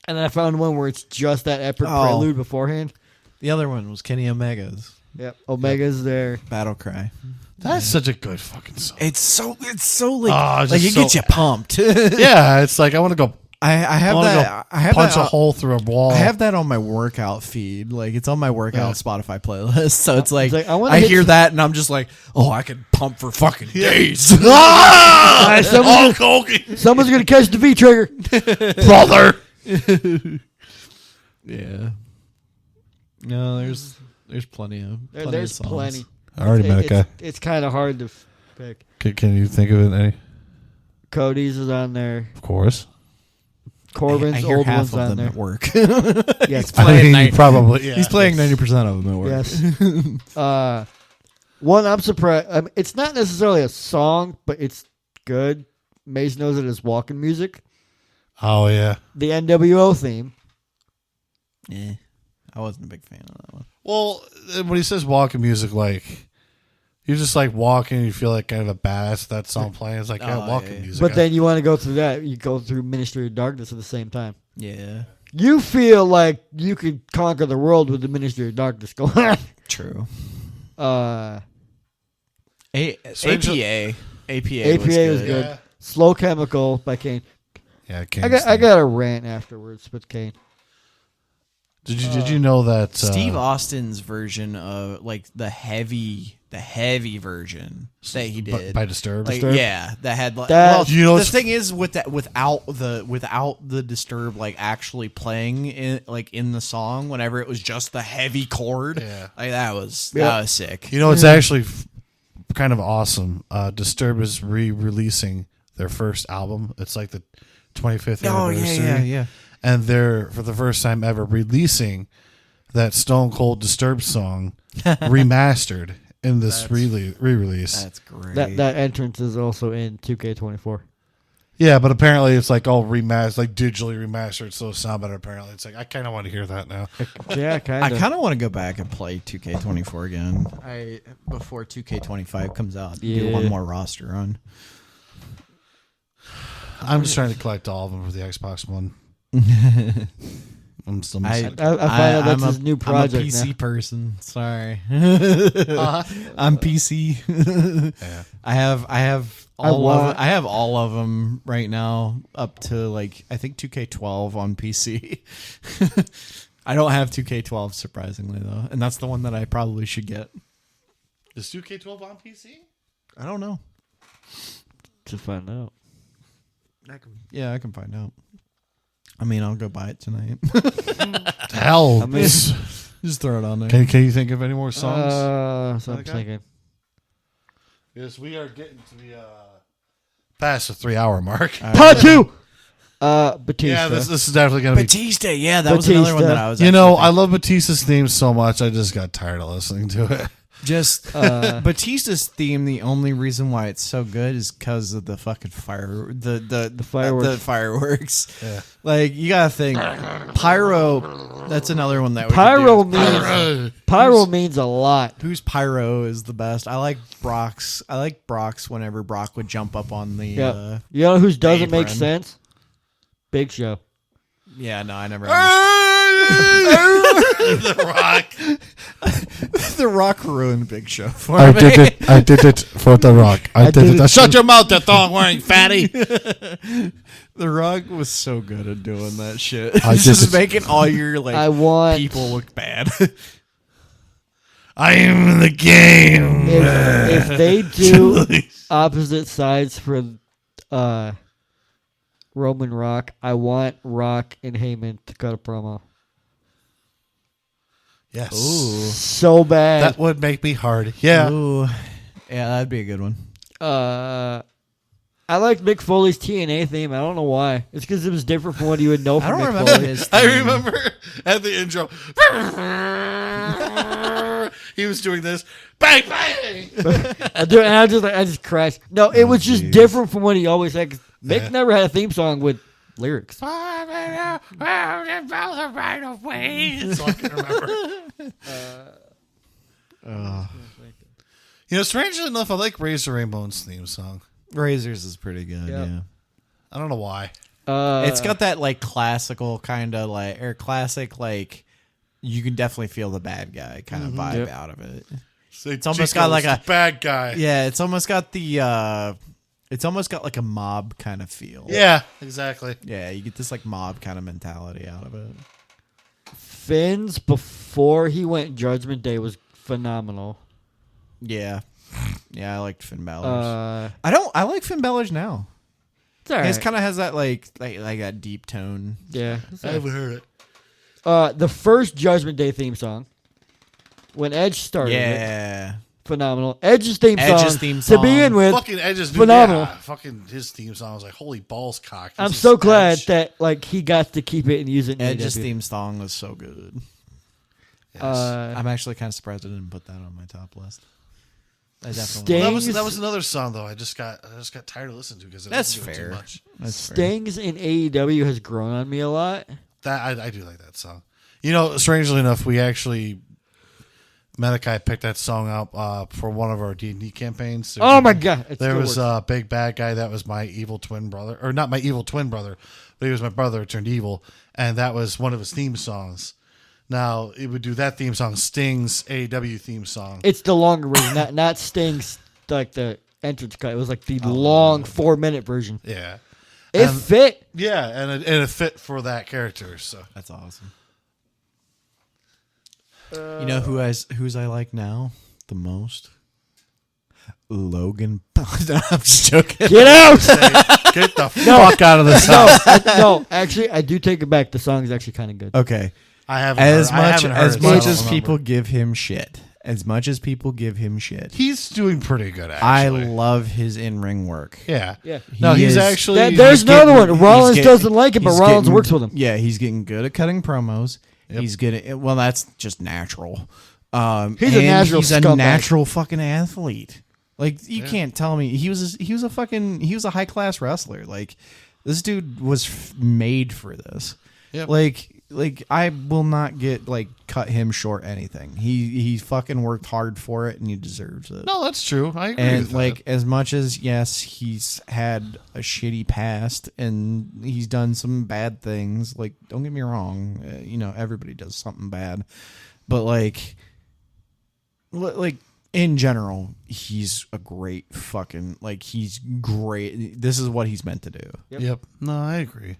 And then I found one where it's just that epic Oh. prelude beforehand. The other one was Kenny Omega's Yep, Omega's there. Battle Cry. That's such a good fucking song. It's so like Ah, like just it so- gets you pumped. Yeah, it's like I want to go I have wanna that. I have punch that. a hole through a wall. I have that on my workout feed. Like it's on my workout Spotify playlist. So it's like, like, I wanna I hit hear some- that and I'm just like, oh, I could pump for fucking days. Ah! Alright, someone's, Hulk Hogan, someone's gonna catch the V trigger. brother. Yeah. No, there's plenty of There's songs. plenty. I already met a guy. It's kind of hard to pick. Can you think of it, Eddie? Cody's is on there. Of course. Corbin's I hear old half one's of on them there. at work. Yes, playing I mean, night- probably. Yeah. He's playing 90% of them at work. yes. One I'm surprised. It's not necessarily a song, but it's good. Mace knows it as walking music. Oh yeah. The NWO theme. Yeah. I wasn't a big fan of that one. Well, when he says walking music, like you're just like walking, you feel like kind of a badass. That song playing, it's like walking yeah. music. But then you want to go through that. You go through Ministry of Darkness at the same time. Yeah. You feel like you could conquer the world with the Ministry of Darkness going on. True. Uh, APA. APA APA was good. Yeah. Slow Chemical by Kane. Yeah, I got a rant afterwards with Kane. Did you know that Steve Austin's version of like the heavy version that he did by Disturbed? like, yeah, that had like That- well, You know the what's- thing is with that without the Disturb like actually playing in the song whenever it was just the heavy chord, Yeah. like that was sick. You know, it's actually kind of awesome. Disturbed is re-releasing their first album. It's like the 25th anniversary. yeah. And they're, for the first time ever, releasing that Stone Cold Disturbed song remastered in this re-release. That's great. That entrance is also in 2K24. Yeah, but apparently it's like all remastered, like digitally remastered, so it sounds better. Apparently, it's like I kind of want to hear that now. Yeah, kind I of. kind of want to go back and play 2K24 again. Before 2K25 comes out, do Yeah. one more roster run. I'm just trying to collect all of them for the Xbox One. I'm still I missing. find out that's his new project I'm a PC now. person. Sorry, Uh-huh. I'm PC. Yeah. I have I all of want- I have all of them right now up to like I think 2K12 on PC. I don't have 2K12 surprisingly though, and that's the one that I probably should get. Is 2K12 on PC? I don't know. To find out. Yeah, I can find out. I mean, I'll go buy it tonight. Hell, I mean- Just throw it on there. can you think of any more songs? So I'm Okay. thinking. Yes, we are getting to the past the 3-hour mark. Part 2! Batista. Yeah, this is definitely gonna be. Batista, yeah, that was another one Batista. that I was. You know, actually I love Batista's theme so much. I just got tired of listening to it. just Batista's theme. The only reason why it's so good is because of the fucking the fireworks. The fireworks. Yeah. Like you gotta think, pyro. That's another one that we Pyro could do. means pyro means a lot. Whose pyro is the best? I like Brock's. I like Brock's whenever Brock would jump up on the. Yeah. You know whose doesn't make apron. sense? Big Show. Yeah, no, I never. The Rock. The Rock ruined Big Show for I me. did it. I did it for The Rock. I did it. Shut your mouth, you thong wearing fatty. The Rock was so good at doing that shit. I He's did just it. making all your I want people look bad. I am in the game. If they do opposite sides for Roman Rock, I want Rock and Heyman to cut a promo. Yes. So bad. That would make me hard. Yeah. Ooh. Yeah, that'd be a good one. I like Mick Foley's TNA theme. I don't know why. It's because it was different from what you would know I from don't Mick remember Foley. his I theme. remember at the intro, he was doing this. Bang, bang. I just crashed. No, it was just different from what he always had. 'Cause Mick never had a theme song with lyrics. So I can remember. Strangely enough, I like Razor Ramon's theme song. Razors is pretty good. Yep. Yeah. I don't know why. It's got that like classical kind of like or classic like you can definitely feel the bad guy kind of vibe out of it. It's almost got like a bad guy. Yeah, it's almost got like a mob kind of feel. Yeah, exactly. Yeah, you get this like mob kind of mentality out of it. Finn's before he went Judgment Day was phenomenal. Yeah. Yeah, I liked Finn Balor's. Uh, I like Finn Balor's now. it's all He right. kind of has that like that deep tone. Yeah. it's all I right. haven't heard it. The first Judgment Day theme song, when Edge started it, Yeah. phenomenal. Edge's theme theme to begin song. with. Fucking Edge's phenomenal. Yeah, fucking his theme song. I was like, holy balls, cock. I'm This so is glad Edge. that like he got to keep it and use it. In Edge's AEW. theme song was so good. Yes. I'm actually kind of surprised I didn't put that on my top list. I definitely Sting- Well, that Sting's- was another song though. I just got tired of listening to because That's too fair. much. That's fair. Stings in AEW has grown on me a lot. That I do like that song. Strangely enough, we actually Medikai picked that song up for one of our D&D campaigns. Oh my god! It There still was works. a big bad guy that was my evil twin brother, or not my evil twin brother, but he was my brother turned evil, and that was one of his theme songs. Now it would do that theme song, Sting's AEW theme song. It's the longer version, not Sting's like the entrance cut. It was like the long 4-minute version. Yeah, It fit. yeah, and it fit for that character. So That's awesome. You know who's I like now the most? Logan. No, I'm just joking. Get out! get the fuck out of this house. No, actually, I do take it back. The song is actually kind of good. Okay. I haven't As heard, I much haven't heard as it, so I much don't as remember. people give him shit, He's doing pretty good. I Actually, love his in-ring work. yeah. Yeah. No, He he's is- actually. There's another getting- one. Rollins he's getting- doesn't like it, but he's Rollins getting- works with him. Yeah, he's getting good at cutting promos. Yep. He's getting well. That's just natural. He's a and natural He's a scumbag. natural fucking athlete. Like you can't tell me he was a high class wrestler. Like this dude was made for this. Yep. Like I will not cut him short anything. He fucking worked hard for it and he deserves it. No, that's true. I agree And with like that. as much as yes, he's had a shitty past and he's done some bad things. Like don't get me wrong, everybody does something bad, but like in general, he's a great fucking he's great. This is what he's meant to do. Yep. No, I agree.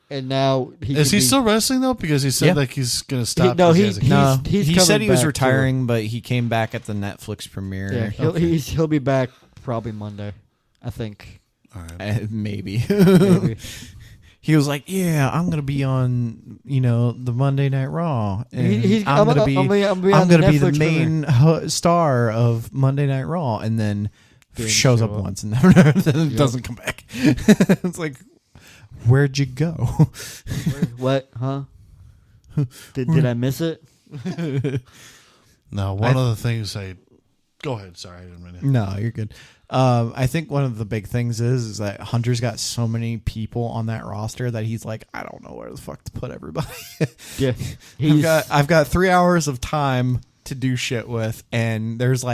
And now Is he still wrestling though? Because he said Yeah. he's gonna stop. no, 'cause he- has a he- kid. No, he's he coming said he was back, too. retiring, but he came back at the Netflix premiere. Yeah, he'll be back probably Monday, I think. All right. Maybe. Maybe. He was like, "Yeah, I'm gonna be on, the Monday Night Raw, and I'm gonna be on the the Netflix main star of Monday Night Raw," and then Didn't shows show up up. once and never doesn't come back. It's like, where'd you go? What? Huh? Did I miss it? No, one of the things go ahead. Sorry, I didn't mean to. No, you're good. I think one of the big things is that Hunter's got so many people on that roster that he's like, I don't know where the fuck to put everybody. Yeah. I've got 3 hours of time to do shit with, and there's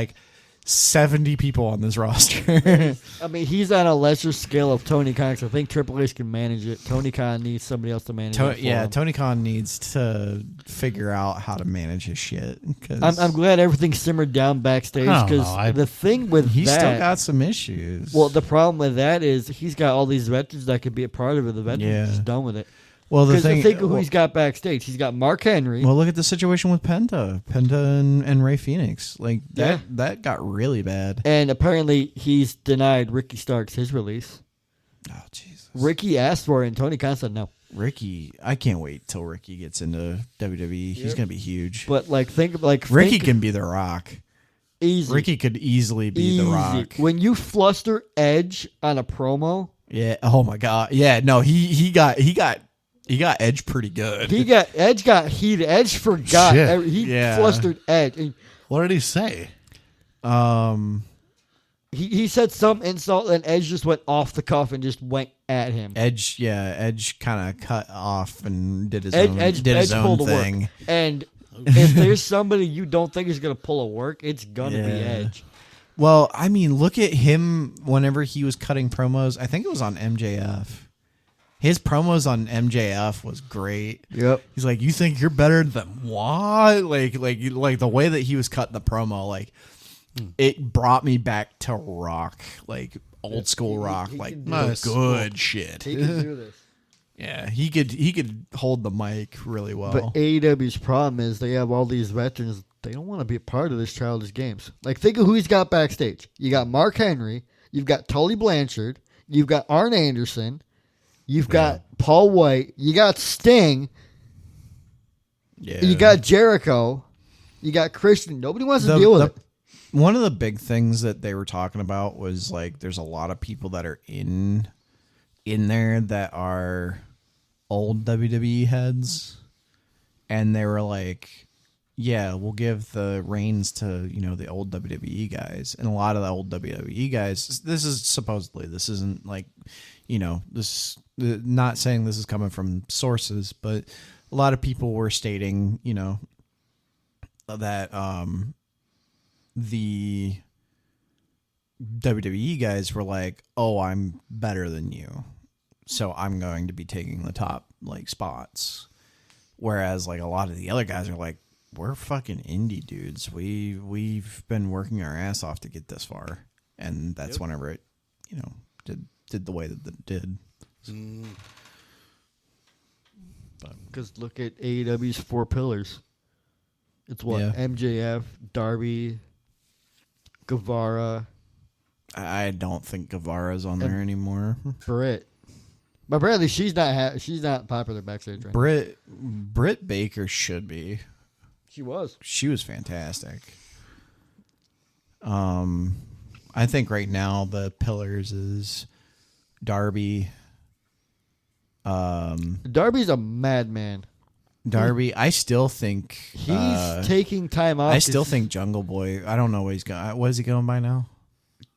70 people on this roster. I mean, he's on a lesser scale of Tony Khan. 'Cause I think Triple H can manage it. Tony Khan needs somebody else to manage it. For him. Tony Khan needs to figure out how to manage his shit. 'Cause I'm glad everything simmered down backstage I don't because know, the thing with he's that, still got some issues. well, the problem with that is he's got all these veterans that could be a part of it. The veterans Yeah. are just done with it. Well, the Because thing. think of who he's got backstage. He's got Mark Henry. Well, look at the situation with Penta and Ray Phoenix. Like that got really bad. And apparently he's denied Ricky Starks his release. Oh Jesus! Ricky asked for it, and Tony Khan said no. Ricky, I can't wait till Ricky gets into WWE. He's gonna be huge. But Ricky can be The Rock. easy. Ricky could easily be The Rock. When you fluster Edge on a promo, Yeah. Oh my God. Yeah. No. He got Edge pretty good. Edge got heated. Edge forgot. Shit. He Yeah. flustered Edge. And What did he say? he said some insult, and Edge just went off the cuff and just went at him. Edge kind of cut off and did his Edge own pulled a thing. work. And if there's somebody you don't think is going to pull a work, it's going to be Yeah. Edge. Well, I mean, look at him whenever he was cutting promos. I think it was on MJF. His promos on MJF was great. Yep. He's like, "You think you're better than what?" Like the way that he was cutting the promo, like it brought me back to Rock, like old school Rock, he like can do Nice. good shit. He can do this. Yeah, he could hold the mic really well. But AEW's problem is they have all these veterans. They don't want to be a part of this childish games. Like, think of who he's got backstage. You got Mark Henry. You've got Tully Blanchard. You've got Arn Anderson. You've got Paul White. You got Sting. yeah, You got Jericho. You got Christian. Nobody wants to deal with it. One of the big things that they were talking about was like there's a lot of people that are in there that are old WWE heads, and they were like, yeah, we'll give the reins to, the old WWE guys. And a lot of the old WWE guys, this isn't like, this, not saying this is coming from sources, but a lot of people were stating, that the WWE guys were like, oh, I'm better than you, so I'm going to be taking the top like spots. Whereas like a lot of the other guys are like, we're fucking indie dudes. We've been working our ass off to get this far, and that's whenever it, did the way that it did. Because look at AEW's 4 pillars. It's what? Yeah. MJF, Darby, Guevara, I don't think Guevara's on there anymore. Britt. But apparently she's not popular backstage right now. Britt Baker should be. She was. She was fantastic. I think right now the pillars is Darby. Darby's a madman. Darby, I still think He's taking time off. I still think Jungle Boy. I don't know what he's going. What is he going by now?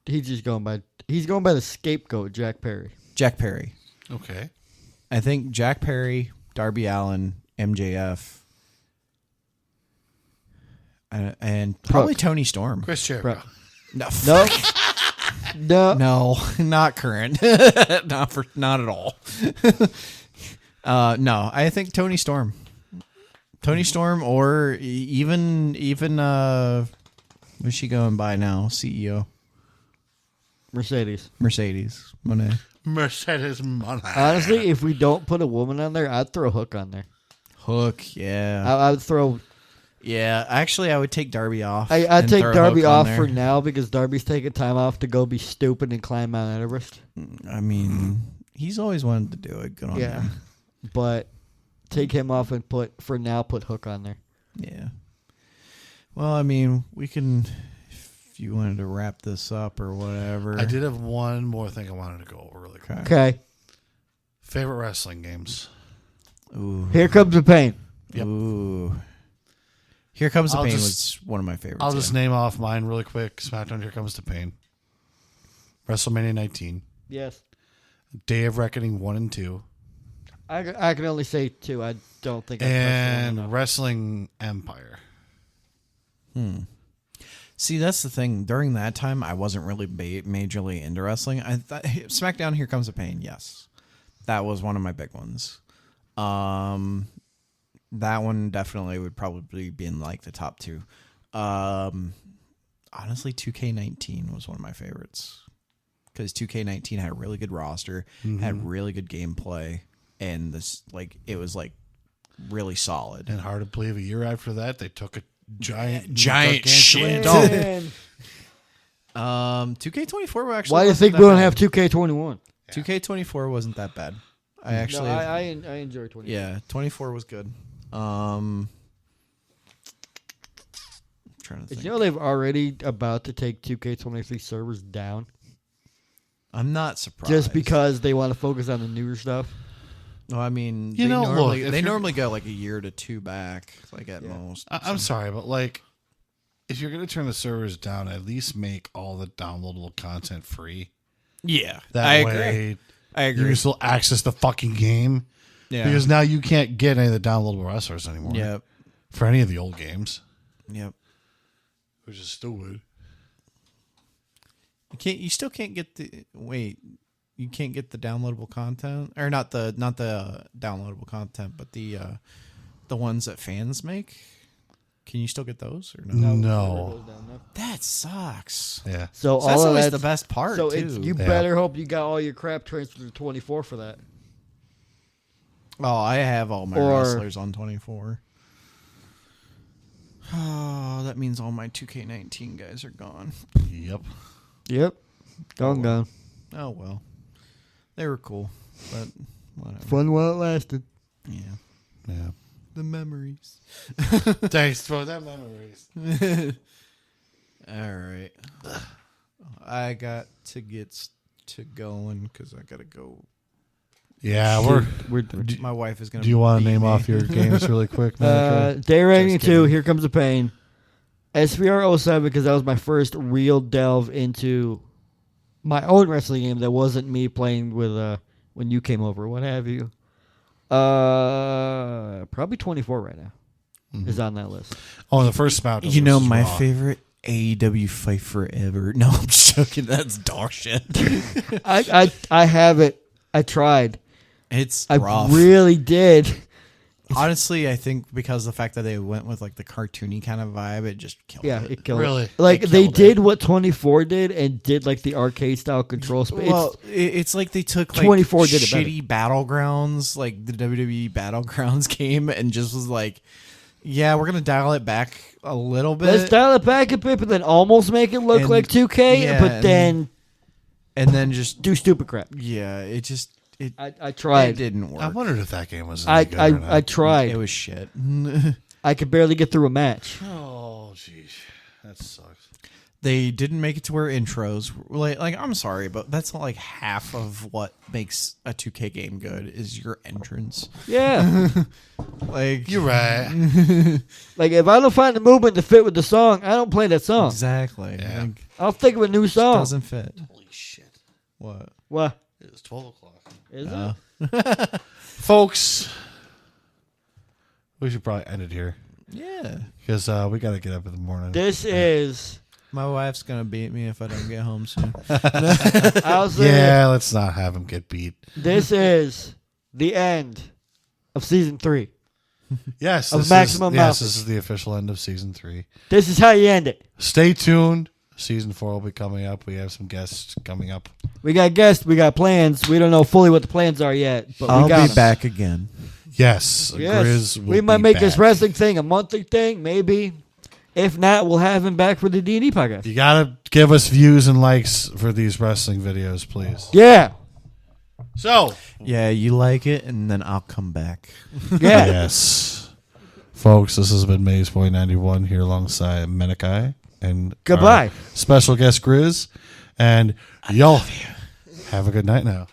He's going by the scapegoat, Jack Perry. Jack Perry. Okay. I think Jack Perry, Darby Allin, MJF, and probably Tony Storm. Chris Jericho. No, No. no, not current. Not at all. No, I think Tony Storm. Tony Storm, or even what's she going by now? CEO. Mercedes Moné. Mercedes Moné. Honestly, if we don't put a woman on there, I'd throw Hook on there. Hook, yeah. I would throw. Yeah, actually, I would take Darby off. I'd and take throw Darby Hook on off there. for now because Darby's taking time off to go be stupid and climb Mount Everest. I mean, he's always wanted to do it. Good on Yeah. him. But take him off and put Hook on there. Yeah. Well, I mean, we can, if you wanted to wrap this up or whatever. I did have one more thing I wanted to go over really quick. Okay. Favorite wrestling games. Ooh. Here comes the pain. Yep. Ooh. Here Comes the I'll Pain just- was one of my favorites. I'll just yeah. name off mine really quick. SmackDown, Here Comes the Pain. WrestleMania 19. Yes. Day of Reckoning 1 and 2. I can only say 2. I don't think I've touched And one enough. Wrestling Empire. See, that's the thing. During that time, I wasn't really majorly into wrestling. I thought SmackDown, Here Comes the Pain. Yes, that was one of my big ones. That one definitely would probably be in like the top 2. Honestly, 2K19 was one of my favorites because 2K19 had a really good roster, had really good gameplay, and this it was really solid. And hard to believe a year after that, they took a giant shit. gargantuan dump. 2K24 actually. Why do you think we don't have 2K21? 2K24 wasn't that bad. I actually, No, I enjoy 21. yeah, 24 was good. Trying to Did think. you know they've already about to take 2K23 servers down I'm not surprised. just because they want to focus on the newer stuff? No, I mean, You know, look, if they you're- normally go like a year to two back, at most. I'm sorry, but like, if you're gonna turn the servers down, at least make all the downloadable content free. Yeah, That I way, agree. I you agree. can still access the fucking game. Yeah. Because now you can't get any of the downloadable wrestlers anymore. Yep. For any of the old games, Yep. which is stupid. You can't. You still can't get the wait. You can't get the downloadable content, or not the downloadable content, but the ones that fans make. Can you still get those or no? No. That sucks. Yeah. So, So all that's of always that. the best part. So too. you Yeah. better hope you got all your crap transferred to 24 for that. Oh, I have all my Or- wrestlers on 24. Oh, that means all my 2K19 guys are gone. Yep. Yep. Gone. Oh well, they were cool, but whatever. Fun while it lasted. Yeah, Yeah. the memories. Thanks for that memories. All right, I got to get to going because I gotta go. Yeah, we're. My wife is gonna. Do you want to beat name me. off your games really quick? Day Rating Just 2, kidding. Here Comes the Pain. SVR 07, because that was my first real delve into my own wrestling game that wasn't me playing with when you came over, what have you. Probably 24 right now is on that list. Oh, the first Smack. You know my Raw. favorite AEW fight forever. No, I'm joking. That's dog shit. I have it. I tried. It's I rough. really did. Honestly, I think because of the fact that they went with the cartoony kind of vibe, it just killed Yeah, it. it killed Really? it. Like, It they killed did what 24 did and did, the arcade style control space. Well, it's like they took 24 did it better. shitty battlegrounds, like the WWE Battlegrounds game, and just was like, yeah, we're gonna dial it back a little bit. Let's dial it back a bit, but then almost make it look And- like 2K, yeah, but and- then and then just do stupid crap. yeah, it I it tried. didn't work. I wondered if that game was any good or not. I tried. It was shit. I could barely get through a match. Oh, jeez. That sucks. They didn't make it to where intros like I'm sorry, but that's not half of what makes a 2K game good is your entrance. Yeah. You're right. Like, if I don't find the movement to fit with the song, I don't play that song. Exactly. Yeah. I'll think of a new song. Doesn't fit. Holy shit. What? What? It's 12 o'clock. Is it? Folks, we should probably end it here Yeah. because we got to get up in the morning. This is... My wife's gonna beat me if I don't get home soon. I'll say Yeah, let's not have him get beat. this is the end of Season 3. Yes, Of this Maximum is, yes, Mouth. this is the official end of season 3. This is how you end it. Stay tuned. Season 4 will be coming up. We have some guests coming up. We got guests. We got plans. We don't know fully what the plans are yet, but we got 'em. back again. Yes, Yes. Grizz will We might be make this back. wrestling thing a monthly thing, maybe. If not, we'll have him back for the D&D podcast. You gotta give us views and likes for these wrestling videos, please. Yeah. So, Yeah, you like it, and then I'll come back. Yeah. yes, folks, this has been Maze Boy 91 here alongside Menekai and Goodbye. our special guest Grizz, and y'all have a good night now.